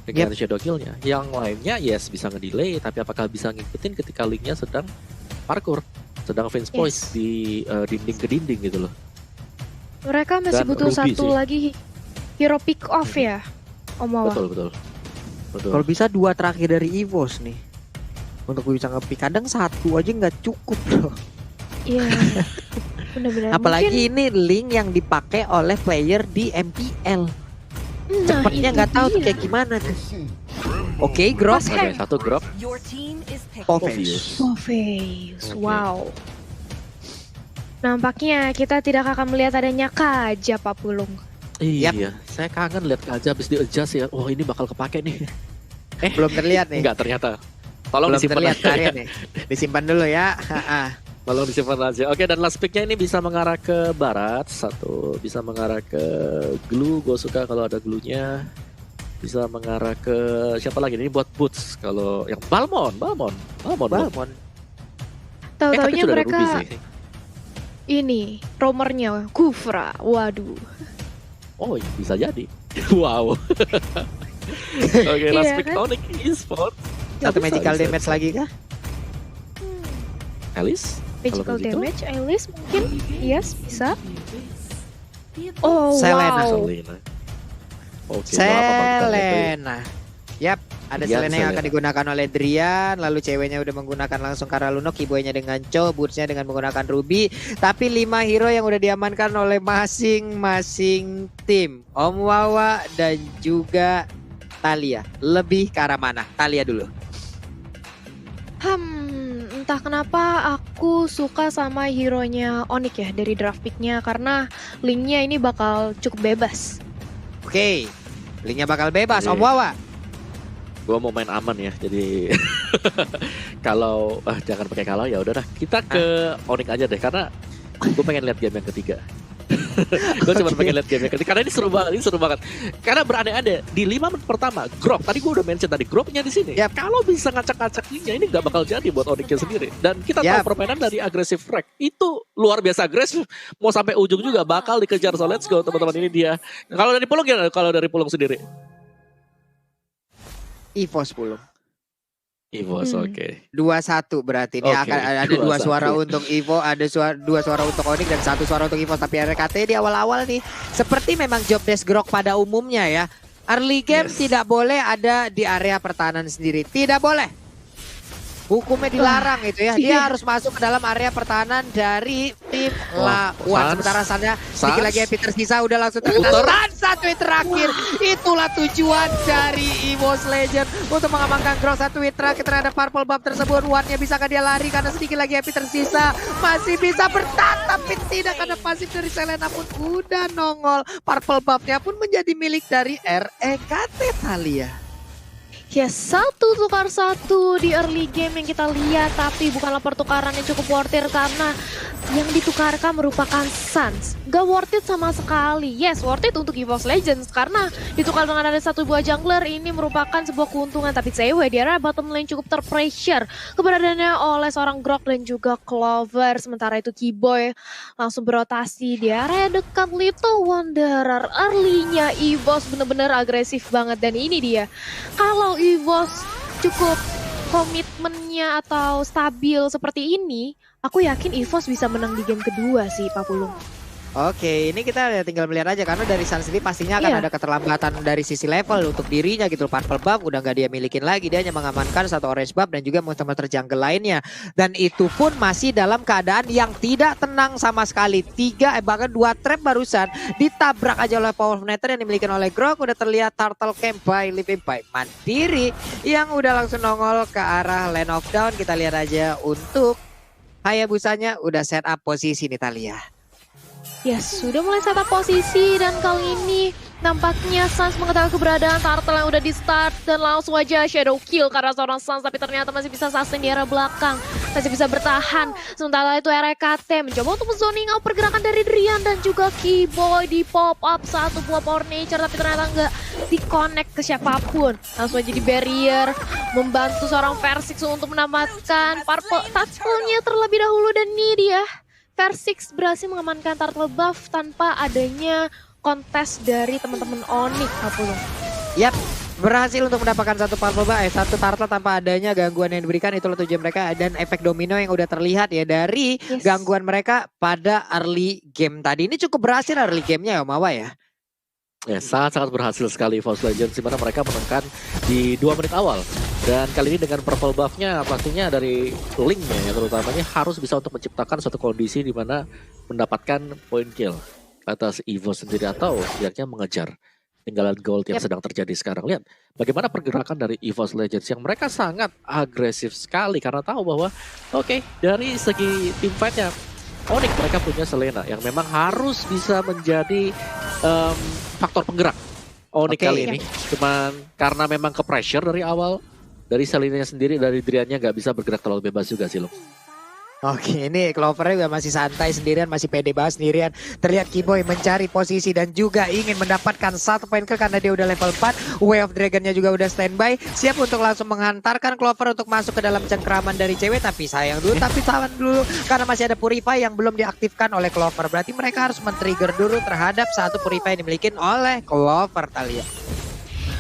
Speaker 1: dengan shadow kill-nya. Yang lainnya bisa ngedelay, tapi apakah bisa ngikutin ketika Link-nya sedang parkour, sedang fence poise di dinding ke dinding gitu loh.
Speaker 4: Mereka masih butuh satu lagi hero pick off ya, Om Wawa.
Speaker 1: Betul.
Speaker 3: Kalau bisa 2 terakhir dari EVOS nih, untuk bisa nge-pick. Kadang 1 aja nggak cukup loh.
Speaker 4: Iya. Benar-benar.
Speaker 3: Apalagi ini Link yang dipakai oleh player di MPL. Cepatnya nggak tahu tuh kayak gimana tuh. Oke, Grok.
Speaker 1: Satu Grok.
Speaker 3: Popheus.
Speaker 4: Wow. Nampaknya kita tidak akan melihat adanya Kaja, Pak Pulung.
Speaker 1: Iya, saya kangen lihat Kaja habis di-adjust ya. Oh, ini bakal kepake nih.
Speaker 3: Belum terlihat nih.
Speaker 1: Enggak, ternyata. Tolong
Speaker 3: belum
Speaker 1: disimpan
Speaker 3: aja nih. Disimpan dulu ya.
Speaker 1: Tolong disimpan aja. Oke, dan last pick-nya ini bisa mengarah ke barat. Satu, bisa mengarah ke glue. Gue suka kalau ada glue-nya. Bisa mengarah ke siapa lagi? Ini buat boots. Kalau yang Balmond.
Speaker 4: Tahu-taunya mereka ini roamernya Kufra. Waduh.
Speaker 1: Oh, bisa jadi. Wow. Oke, last pick Onyx Esports.
Speaker 3: Satu magical damage lagi kah?
Speaker 1: Alice?
Speaker 4: Magical damage, Alice mungkin? Yes, bisa. Oh,
Speaker 3: Selena.
Speaker 4: wow.
Speaker 3: Selena. Yap, ada
Speaker 1: Drian,
Speaker 3: Selena yang akan digunakan oleh Drian. Lalu ceweknya udah menggunakan langsung Karaluno, Keyboy-nya dengan Cho, Boots-nya dengan menggunakan Ruby. Tapi 5 hero yang udah diamankan oleh masing-masing tim, Om Wawa dan juga Thalia. Lebih ke arah mana? Thalia dulu.
Speaker 4: Entah kenapa aku suka sama hero-nya Onyx ya dari draft pick-nya, karena Link-nya ini bakal cukup bebas.
Speaker 3: Oke, Link-nya bakal bebas. Om Wawa.
Speaker 1: Gue mau main aman ya, jadi kalau jangan pakai kalau, ya udah dah kita ke Onyx aja deh, karena gue pengen lihat game yang ketiga. Gue cuma pengen lihat game yang ketiga karena ini seru banget. Karena berandai-andai di 5 menit pertama, Grok tadi gue udah mention tadi Groknya di sini. Kalau bisa ngacak-ngacak ini nggak bakal jadi buat Onyxnya sendiri. Dan kita tahu permainan dari agresif Frag itu luar biasa agresif. Mau sampai ujung juga bakal dikejar. So let's go teman-teman, ini dia. Kalau dari Pulung gimana? Kalau dari Pulung sendiri?
Speaker 3: EVOS Pulung.
Speaker 1: EVOS, oke.
Speaker 3: 2-1 berarti ini akan ada 2 suara untuk Evo, ada 2 suara untuk Onyx dan 1 suara untuk EVOS. Tapi RKT di awal-awal nih seperti memang job desk Grok pada umumnya ya. Early game tidak boleh ada di area pertahanan sendiri, tidak boleh. hukumnya dilarang gitu ya. Dia
Speaker 4: Iya.
Speaker 3: harus masuk ke dalam area pertahanan dari tim lawan. Sementara Sannya sedikit lagi happy tersisa udah langsung terkena stun satu hit terakhir. Itulah tujuan dari EVOS Legend untuk mengamankan Grok satu hit terakhir terhadap Purple Buff tersebut. One-nya bisakah dia lari karena sedikit lagi happy tersisa. Masih bisa bertahan tapi tidak, karena pasif dari Selena pun udah nongol. Purple Buff-nya pun menjadi milik dari REKT Thalia.
Speaker 4: Yes, satu tukar satu di early game yang kita lihat, tapi bukanlah pertukaran yang cukup worth it karena yang ditukarkan merupakan Suns. Gak worth it sama sekali. Yes, worth it untuk EVOS Legends karena ditukar dengan ada satu buah jungler, ini merupakan sebuah keuntungan. Tapi CW di area bottom lane cukup terpressure keberadaannya oleh seorang Grok dan juga Clover. Sementara itu Keyboy langsung berotasi di area dekat Little Wanderer. Early-nya EVOS bener-bener agresif banget, dan ini dia. Kalau EVOS cukup komitmennya atau stabil seperti ini, aku yakin EVOS bisa menang di game kedua sih, Pak Pulung.
Speaker 3: Oke, ini kita tinggal melihat aja karena dari Suns sendiri pastinya akan ada keterlambatan dari sisi level untuk dirinya gitu. Purple Buff udah nggak dia milikin lagi, dia hanya mengamankan satu Orange Buff dan juga monster-monster jungle lainnya. Dan itu pun masih dalam keadaan yang tidak tenang sama sekali. Bahkan 2 trap barusan ditabrak aja oleh Power of Nether yang dimiliki oleh Grok. Udah terlihat Turtle Camp by Living by Mandiri yang udah langsung nongol ke arah Land of Dawn. Kita lihat aja untuk Hayabusanya udah set up posisi nih Thalia.
Speaker 4: Yes, sudah mulai setup posisi dan kali ini nampaknya Suns mengetahui keberadaan Turtle yang udah di start dan langsung aja shadow kill karena seorang Suns, tapi ternyata masih bisa sustain di area belakang, masih bisa bertahan. Sementara itu REKT mencoba untuk zoning out pergerakan dari Drian dan juga Keyboy di pop up satu buah Power Nature, tapi ternyata nggak di-connect ke siapapun. Langsung aja di barrier, membantu seorang Versix untuk mendapatkan purple touch-nya terlebih dahulu, dan ini dia. Versix berhasil mengamankan Turtle Buff tanpa adanya kontes dari teman-teman Onyx, Apollo.
Speaker 3: Yap, berhasil untuk mendapatkan satu Purple Buff, satu Turtle tanpa adanya gangguan yang diberikan. Itulah tujuan mereka dan efek domino yang udah terlihat ya dari gangguan mereka pada early game tadi. Ini cukup berhasil early game-nya ya Mawa ya.
Speaker 1: Ya, sangat-sangat berhasil sekali EVOS Legends, di mana mereka menangkan di 2 menit awal. Dan kali ini dengan purple buff-nya pastinya dari Link-nya ya, terutamanya harus bisa untuk menciptakan suatu kondisi di mana mendapatkan point kill atas EVOS sendiri atau setidaknya mengejar tinggalan gold yang sedang terjadi sekarang. Lihat bagaimana pergerakan dari EVOS Legends yang mereka sangat agresif sekali karena tahu bahwa dari segi team fight-nya Onyx mereka punya Selena yang memang harus bisa menjadi faktor penggerak Onyx kali ini. Cuman karena memang ke pressure dari awal, dari Selenanya sendiri, dari Driannya nggak bisa bergerak terlalu bebas juga sih loh.
Speaker 3: Oke, ini Clover juga masih santai sendirian, masih pede banget sendirian. Terlihat Keyboy mencari posisi dan juga ingin mendapatkan satu poin kill karena dia udah level 4. Way of Dragon-nya juga udah standby, siap untuk langsung menghantarkan Clover untuk masuk ke dalam cengkraman dari cewek. Tapi sayang dulu, tapi tahan dulu karena masih ada Purify yang belum diaktifkan oleh Clover. Berarti mereka harus men-trigger dulu terhadap satu Purify yang dimiliki oleh Clover, Thalia.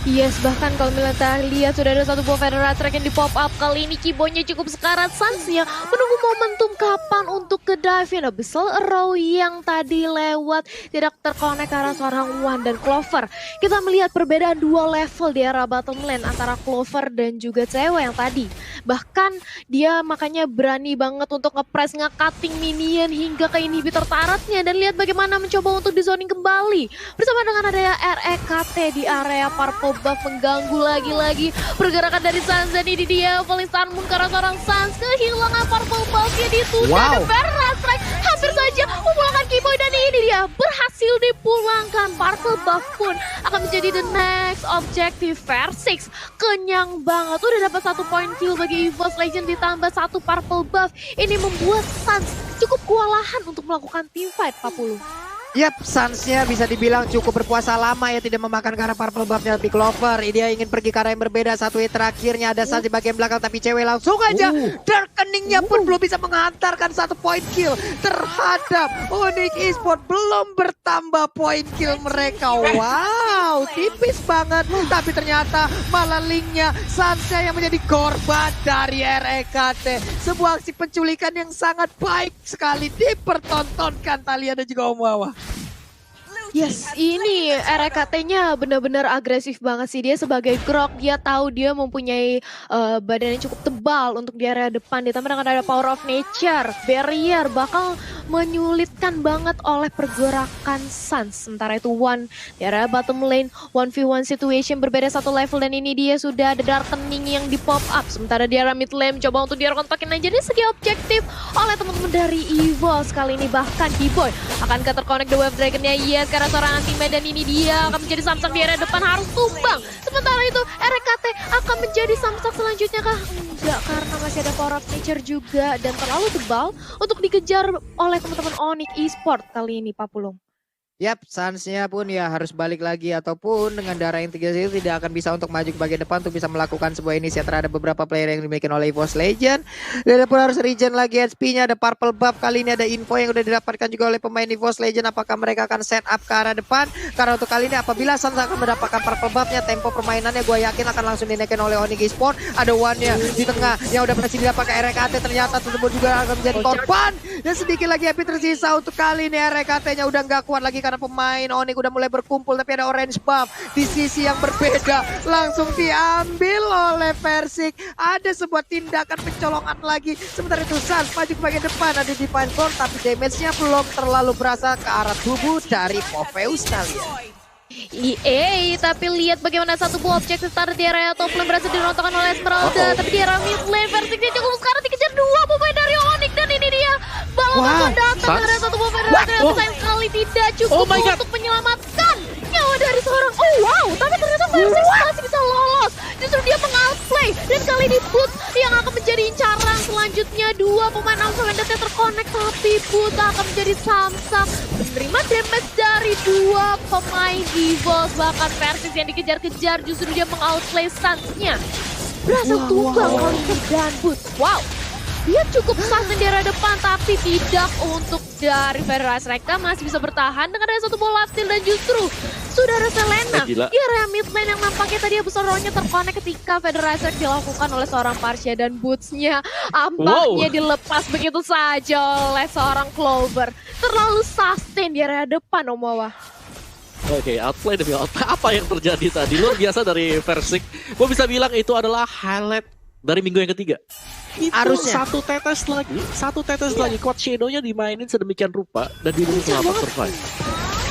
Speaker 4: Yes, bahkan kalau kita lihat sudah ada satu buah Federal Track yang di pop up. Kali ini Keyboy-nya cukup sekarat. Suns ya menunggu momentum kapan untuk ke dive in Abyssal Arrow yang tadi lewat tidak terkonek ke arah seorang Wan dan Clover. Kita melihat perbedaan 2 level di arah bottom lane antara Clover dan juga cewek yang tadi. Bahkan dia makanya berani banget untuk nge-press, nge-cutting minion hingga ke inhibitor taratnya. Dan lihat bagaimana mencoba untuk di zoning kembali bersama dengan adanya REKT di area Purple Buff mengganggu lagi-lagi pergerakan dari Suns. Dan ini dia Falling Star Moon karena seorang Suns kehilangan Purple Buff-nya ditunda. Dan Federal Strike hampir saja memulangkan Keyboy dan ini dia berhasil dipulangkan. Purple Buff pun akan menjadi the next objective. Versix kenyang banget, udah dapat 1 point kill bagi EVOS Legend ditambah 1 Purple Buff. Ini membuat Suns cukup kewalahan untuk melakukan team fight, Pak Pulu.
Speaker 3: Yap, Suns-nya bisa dibilang cukup berpuasa lama ya, tidak memakan karena Purple Buff-nya lebih Clover. Dia ingin pergi ke arah yang berbeda. Satu hit terakhirnya ada Suns di bagian belakang, tapi cewek langsung aja Darkening-nya pun belum bisa menghantarkan 1 point kill terhadap Onyx Esports. Belum bertambah point kill mereka. Wow, tipis banget. Tapi ternyata malah Link-nya Suns-nya yang menjadi korban dari REKT. Sebuah aksi penculikan yang sangat baik sekali dipertontonkan Thalia dan juga Om Wawa.
Speaker 4: Yes, ini RKT-nya benar-benar agresif banget sih. Dia sebagai Grok, dia tahu dia mempunyai badan yang cukup tebal untuk di area depan. Ditambah dengan ada power of nature, barrier, bakal menyulitkan banget oleh pergerakan Suns. Sementara itu One di area bottom lane, 1v1 situation berbeda satu level. Dan ini dia sudah ada darkening yang di pop up. Sementara di area mid lane coba untuk dia kontakin aja. Dia segi objektif oleh teman-teman dari EVOS kali ini. Bahkan Keyboy akan terkonek the Wave Dragon-nya. Yes, karena seorang anti-med dan ini dia akan menjadi samsak di area depan, harus tumbang. Sementara itu RKT akan menjadi samsak selanjutnya kah? Enggak, karena masih ada power of nature juga dan terlalu tebal untuk dikejar oleh teman-teman Onyx Esport kali ini, Pak Pulung.
Speaker 3: Yap, Suns-nya pun ya harus balik lagi ataupun dengan darah integrasi itu tidak akan bisa untuk maju ke bagian depan untuk bisa melakukan sebuah inisiatif terhadap beberapa player yang dimiliki oleh EVOS Legend. Dan pun harus regen lagi HP-nya, ada purple buff, kali ini ada info yang udah didapatkan juga oleh pemain EVOS Legend. Apakah mereka akan set up ke arah depan? Karena untuk kali ini apabila Suns akan mendapatkan purple buff-nya, tempo permainannya gue yakin akan langsung dinaikin oleh Onyx Esport. Ada One-nya di tengah yang udah berhasil didapatkan RKT, ternyata tersebut juga akan menjadi korban. Dan sedikit lagi HP tersisa untuk kali ini RKT-nya udah nggak kuat lagi karena pemain Onyx udah mulai berkumpul, tapi ada orange buff di sisi yang berbeda langsung diambil oleh Versik. Ada sebuah tindakan pencolongan lagi. Sementara itu Suns maju ke bagian depan, ada Divine Core, tapi damage-nya belum terlalu berasa ke arah tubuh dari Popheus kalian.
Speaker 4: Tapi lihat bagaimana satu buah objektif start di area top lane berhasil dirontokkan oleh Esmeralda. Tapi di area mid lane Versik dia cukup sekarang dikejar dua pemain dari Onyx. Dan ini dia Balon datang dari satu pemain dari Onyx. Sayang sekali tidak cukup untuk menyelamatkan nyawa dari seorang. Tapi ternyata Versik masih bisa lolos. Justru dia mengoutplay. Dan kali ini Boots yang akan menjadi incaran selanjutnya. Dua pemain Alpha Vendetta terkonek, tapi Boots akan menjadi samsak menerima damage dari dua pemain EVOS. Bahkan Versik yang dikejar-kejar justru dia mengoutplay Suns-nya. Berhasil tumbang kali ini dan Boots. Dia cukup sahkan di area depan, tapi tidak untuk dari Federasi. Mereka masih bisa bertahan dengan ada satu bola steal dan justru sudah ada Selena di area mid lane yang nampaknya tadi Abusoronya terkonek ketika Federasi dilakukan oleh seorang Parsia dan Boots-nya ampaknya dilepas begitu saja oleh seorang Clover. Terlalu sustain di area depan, Omawa.
Speaker 1: Oke, outplay demi outplay. Apa yang terjadi tadi? Luar biasa dari Versik. Gue bisa bilang itu adalah highlight dari minggu yang ketiga. Itu
Speaker 3: harusnya
Speaker 1: satu tetes lagi quad shadow-nya dimainin sedemikian rupa dan dia bisa survive.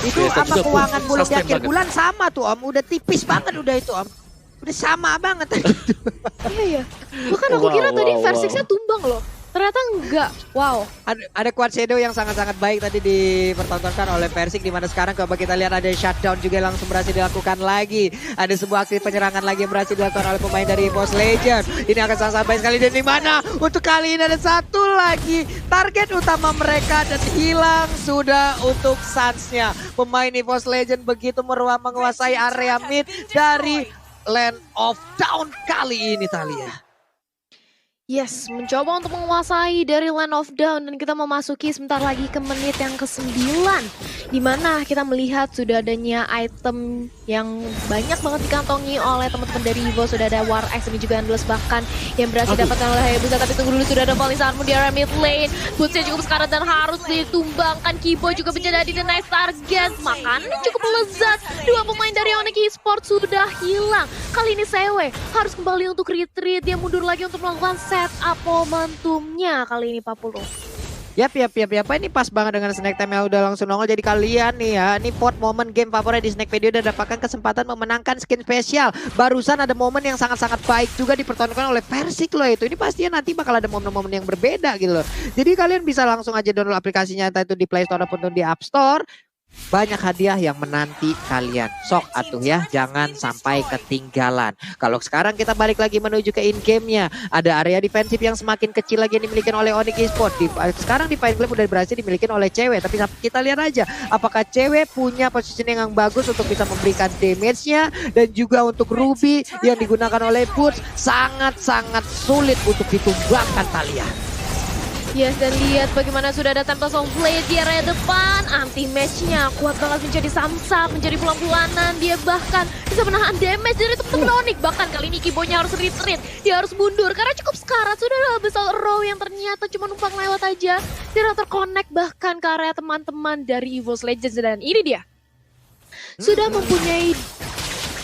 Speaker 3: Itu sama keuangan bulu di akhir bulan sama tuh Om, udah tipis banget udah itu Om. Udah sama banget.
Speaker 4: Iya. Bahkan aku kira tadi Versik-nya tumbang loh. Ternyata enggak.
Speaker 3: Ada quad shadow yang sangat-sangat baik tadi dipertontonkan oleh Versik, dimana sekarang kalau kita lihat ada shutdown juga langsung berhasil dilakukan lagi. Ada sebuah aksi penyerangan lagi yang berhasil dilakukan oleh pemain dari EVOS Legend. Ini akan sangat baik sekali, dan di mana untuk kali ini ada satu lagi target utama mereka dan hilang sudah untuk Suns-nya. Pemain EVOS Legend begitu menguasai area mid dari Land of Dawn kali ini, Thalia.
Speaker 4: Yes, mencoba untuk menguasai dari Land of Dawn, dan kita memasuki sebentar lagi ke menit yang ke-9, di mana kita melihat sudah adanya item yang banyak banget dikantongi oleh teman-teman dari Evo. Sudah ada War Axe, ini juga Endless bahkan yang berhasil didapatkan oleh Hayabusa. Tapi tunggu dulu, sudah ada Falling Sarmu di area mid lane. Boots-nya cukup sekarat dan harus ditumbangkan. Kibo juga menjadi the nice target. Makannya cukup lezat. Dua pemain dari Onyx Esport sudah hilang. Kali ini Sewe harus kembali untuk retreat. Dia mundur lagi untuk melakukan setup momentumnya kali ini, Pak Pulung.
Speaker 3: Yap. Ini pas banget dengan Snack Time yang udah langsung nongol. Jadi kalian nih ya, ini pot momen game favorit di Snack Video dan dapatkan kesempatan memenangkan skin spesial. Barusan ada momen yang sangat-sangat baik juga dipertontonkan oleh Versik loh itu. Ini pastinya nanti bakal ada momen-momen yang berbeda gitu loh. Jadi kalian bisa langsung aja download aplikasinya, entah itu di Play Store ataupun di App Store. Banyak hadiah yang menanti kalian. Sok atuh ya, jangan sampai ketinggalan. Kalau sekarang kita balik lagi menuju ke in-game-nya. Ada area defensif yang semakin kecil lagi yang dimiliki oleh Onyx Esport. Sekarang Divine Flame udah berhasil dimiliki oleh cewek. Tapi kita lihat aja apakah cewek punya positioning yang bagus untuk bisa memberikan damage-nya. Dan juga untuk Ruby yang digunakan oleh Boots sangat-sangat sulit untuk ditumbangkan, Thalia.
Speaker 4: Yes, dan lihat bagaimana sudah ada Tempest of Blade di area depan. Anti-match-nya kuat banget menjadi samsak, menjadi pulang-pulanan. Dia bahkan bisa menahan damage dari teman-teman Onyx. Bahkan kali ini Kibonya harus retreat. Dia harus mundur karena cukup sekarat. Sudah ada besar row yang ternyata cuma numpang lewat aja. Dia terconnect bahkan ke area teman-teman dari EVOS Legends. Dan ini dia sudah mempunyai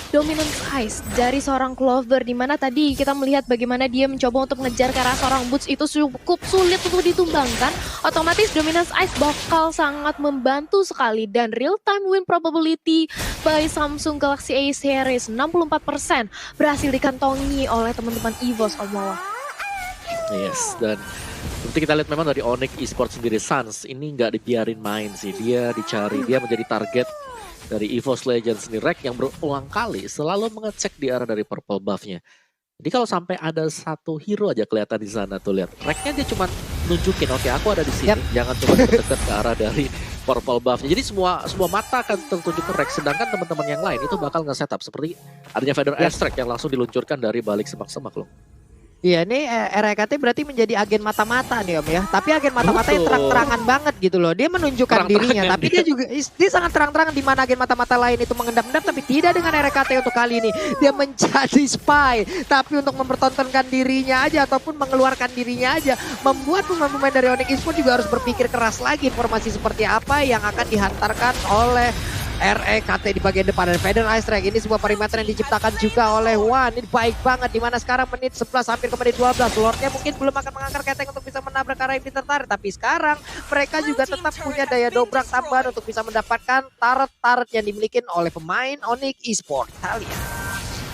Speaker 4: dominance eyes dari seorang Clover, di mana tadi kita melihat bagaimana dia mencoba untuk mengejar ke arah seorang Boots itu cukup sulit untuk ditumbangkan. Otomatis dominance eyes bakal sangat membantu sekali, dan real time win probability by Samsung Galaxy A series 64% berhasil dikantongi oleh teman-teman EVOS, Om Wawa.
Speaker 1: Yes, dan seperti kita lihat memang dari Onyx Esports sendiri, Sans ini nggak dibiarin main sih, dia dicari, dia menjadi target dari EVOS Legends sendiri. Rek yang berulang kali selalu mengecek di arah dari purple buff-nya. Jadi kalau sampai ada satu hero aja kelihatan di sana tuh, lihat. Reknya dia cuma nunjukin, oke aku ada di sini. Jangan cuma deket-deket ke arah dari purple buff-nya. Jadi semua mata akan tertuju ke Rek. Sedangkan teman-teman yang lain itu bakal nge-setup. Seperti adanya Feather Airstrike yang langsung diluncurkan dari balik semak-semak loh.
Speaker 3: Iya, ini RKT berarti menjadi agen mata-mata nih Om ya. Tapi agen mata-mata yang terang-terangan banget gitu loh. Dia menunjukkan dirinya, tapi dia sangat terang-terangan, di mana agen mata-mata lain itu mengendap-endap, tapi tidak dengan RKT untuk kali ini. Dia menjadi spy, tapi untuk mempertontonkan dirinya aja ataupun mengeluarkan dirinya aja, membuat pemain-pemain dari Onyx Esports juga harus berpikir keras lagi informasi seperti apa yang akan dihantarkan oleh RKT di bagian depan. Dan Feather Airstrike ini sebuah perimeter yang diciptakan juga oleh Wan. Ini baik banget, dimana sekarang menit 11 hampir ke menit 12. Lordnya mungkin belum akan mengangkat keteng untuk bisa menabrak arah yang tertarik, tapi sekarang mereka juga tetap punya daya dobrak tambahan untuk bisa mendapatkan turret-turret yang dimiliki oleh pemain Onyx Esports. Talia.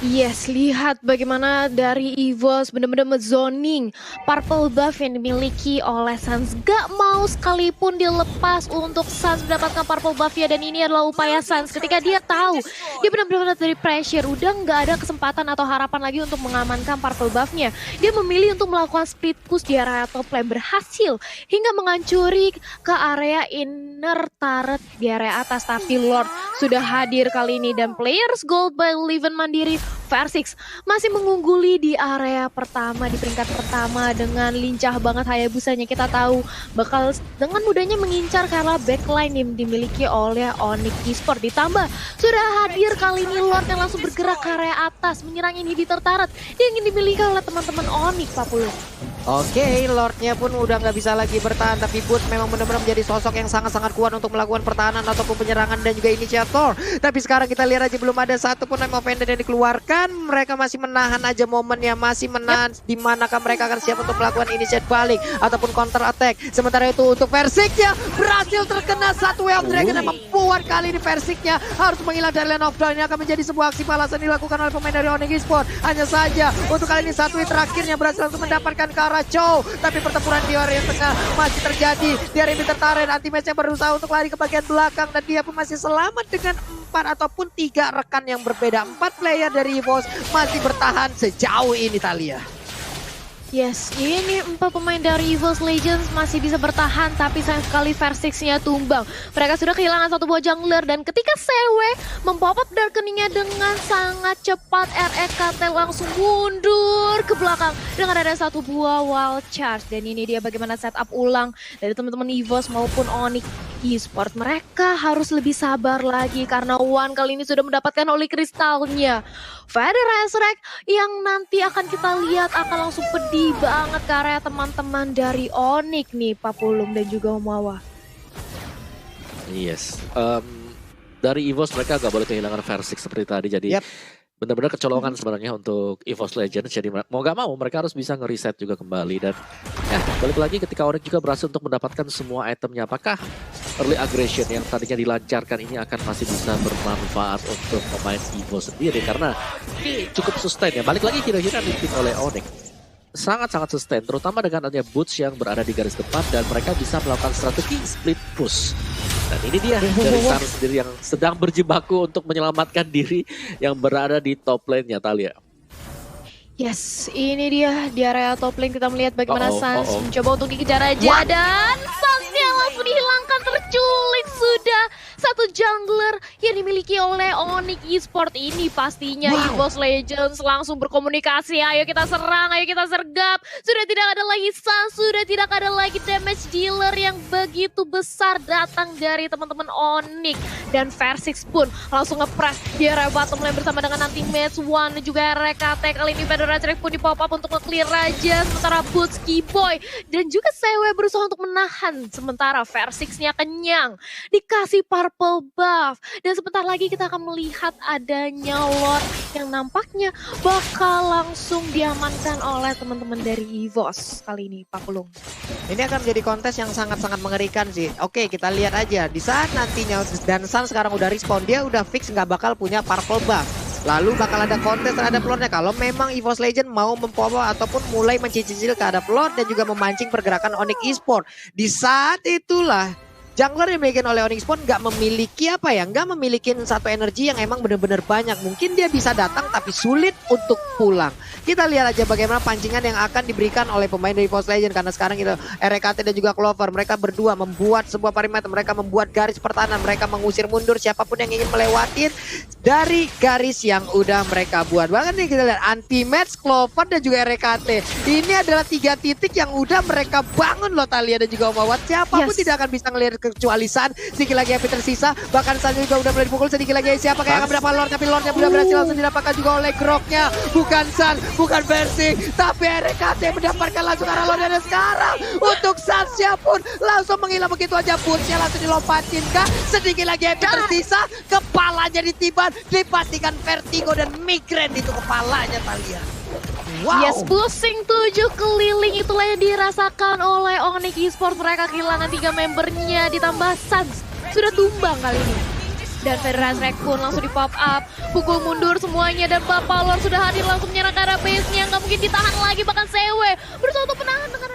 Speaker 4: Yes, lihat bagaimana dari EVOS benar-benar zoning purple buff yang dimiliki oleh Sans. Gak mau sekalipun dilepas untuk Sans mendapatkan purple buff ya, dan ini adalah upaya Sans ketika dia tahu dia benar-benar dari pressure, udah nggak ada kesempatan atau harapan lagi untuk mengamankan purple buff-nya. Dia memilih untuk melakukan split push di area top lane, berhasil hingga mengancuri ke area inner turret di area atas, tapi Lord sudah hadir kali ini, dan players gold by Leven Mandiri Versix masih mengungguli di area pertama, di peringkat pertama dengan lincah banget Hayabusanya. Kita tahu bakal dengan mudahnya mengincar karena backline yang dimiliki oleh Onyx Esports. Ditambah sudah hadir kali ini Lord yang langsung bergerak ke area atas, menyerang ini di tertarat yang ingin dimiliki oleh teman-teman Onyx, Pak Pulu.
Speaker 3: Oke, Lordnya pun udah nggak bisa lagi bertahan, tapi Boots memang benar-benar menjadi sosok yang sangat-sangat kuat untuk melakukan pertahanan ataupun penyerangan dan juga inisiator. Tapi sekarang kita lihat aja belum ada satupun name offender yang dikeluarkan. Mereka masih menahan aja momennya, masih menahan di manakah mereka akan siap untuk melakukan inisiat balik ataupun counter attack. Sementara itu untuk Versixnya berhasil terkena satu Wave Dragon yang membuat kali ini Versixnya harus menghilang dari lane of down. Ini akan menjadi sebuah aksi balasan dilakukan oleh pemain dari Onyx Esports. Hanya saja untuk kali ini satu hit terakhirnya berhasil untuk mendapatkan ke arah Chow, tapi pertempuran di area tengah masih terjadi. Di area tertarik, anti-match-nya berusaha untuk lari ke bagian belakang, dan dia pun masih selamat dengan 4 ataupun 3 rekan yang berbeda. 4 player dari EVOS masih bertahan sejauh ini, Talia.
Speaker 4: Yes, ini 4 pemain dari EVOS Legends masih bisa bertahan, tapi sayang sekali Versixnya tumbang. Mereka sudah kehilangan satu buah jungler, dan ketika CW mempop up darkeningnya dengan sangat cepat, RKT langsung mundur ke belakang dengan ada satu buah wild charge. Dan ini dia bagaimana setup ulang dari teman-teman EVOS maupun Onyx Esports. Mereka harus lebih sabar lagi karena Wan kali ini sudah mendapatkan holy kristalnya. Feather Airstrike yang nanti akan kita lihat akan langsung pedih banget ke area teman-teman dari Onyx nih, Pak Pulung dan juga Om Wawa.
Speaker 1: Yes, dari EVOS mereka gak boleh kehilangan Versix seperti tadi, jadi benar-benar kecolongan sebenarnya untuk EVOS Legends. Jadi mau gak mau mereka harus bisa nge-reset juga kembali, dan ya balik lagi ketika Onyx juga berhasil untuk mendapatkan semua itemnya. Apakah early aggression yang tadinya dilancarkan ini akan masih bisa bermanfaat untuk pemain EVOS sendiri, karena ini cukup sustain ya. Balik lagi kira-kira dipick oleh Onyx sangat-sangat sustain, terutama dengan adanya Boots yang berada di garis depan, dan mereka bisa melakukan strategi split push. Dan ini dia dari Sans sendiri yang sedang berjibaku untuk menyelamatkan diri yang berada di top lane-nya, Talia.
Speaker 4: Yes, ini dia di area top lane kita melihat bagaimana Sans mencoba untuk dikejar aja, dan Sansnya langsung dihilangkan, terculik sudah satu jungler yang dimiliki oleh Onyx Esports. Ini pastinya EVOS Legends langsung berkomunikasi, ayo kita serang, ayo kita sergap. Sudah tidak ada lagi Sans, sudah tidak ada lagi damage dealer yang begitu besar datang dari teman-teman Onyx. Dan Versix pun langsung nge-press di area bottom lane bersama dengan anti-match One dan juga RKT. Kali ini Feather Airstrike pun di pop up untuk nge-clear aja, sementara Boots, Keyboy dan juga CW berusaha untuk menahan. Sementara Versixnya kenyang, dikasih purple buff. Dan sebentar lagi kita akan melihat adanya Lord yang nampaknya bakal langsung diamankan oleh teman-teman dari EVOS kali ini, Pak Pulung.
Speaker 3: Ini akan menjadi kontes yang sangat-sangat mengerikan sih. Oke, kita lihat aja. Di saat nantinya dan Sun sekarang udah respawn, dia udah fix nggak bakal punya purple buff. Lalu bakal ada kontes terhadap Lordnya. Kalau memang EVOS Legend mau mempower ataupun mulai mencicil terhadap Lord dan juga memancing pergerakan Onyx Esports. Di saat itulah jungler yang dimiliki oleh Onyx Esports nggak memiliki nggak memiliki satu energi yang emang benar-benar banyak. Mungkin dia bisa datang tapi sulit untuk pulang. Kita lihat aja bagaimana pancingan yang akan diberikan oleh pemain dari EVOS Legend. Karena sekarang itu RKT dan juga Clover, mereka berdua membuat sebuah perimeter, mereka membuat garis pertahanan, mereka mengusir mundur siapapun yang ingin melewatin dari garis yang udah mereka buat. Bahkan nih kita lihat anti-match Clover dan juga RKT. Ini adalah 3 titik yang udah mereka bangun loh, Thalia dan juga Omawat. Siapapun tidak akan bisa ngelihat kecuali Sun. Sedikit lagi Happy tersisa, bahkan Sun juga udah mulai dipukul. Sedikit lagi siapa yang akan berapa Lord, tapi Lordnya udah berhasil langsung didapatkan juga oleh Groknya. Bukan Sun, bukan Versi, tapi RKT mendapatkan langsung arah Lord. Dan sekarang untuk Sun pun langsung menghilang begitu aja, pushnya langsung dilompatin kah. Sedikit lagi Happy tersisa, kepalanya ditiban, dipastikan vertigo dan migrain itu kepalanya Thalia. Wow.
Speaker 4: Yes, pusing 7 keliling itulah yang dirasakan oleh Onyx Esports. Mereka kehilangan 3 membernya, ditambah Suns sudah tumbang kali ini. Dan Federasi Raccoon langsung di pop up, pukul mundur semuanya, dan Bapak Lord sudah hadir langsung menyerang ke arah base-nya. Nggak mungkin ditahan lagi, bahkan CW berusaha untuk menahan dengan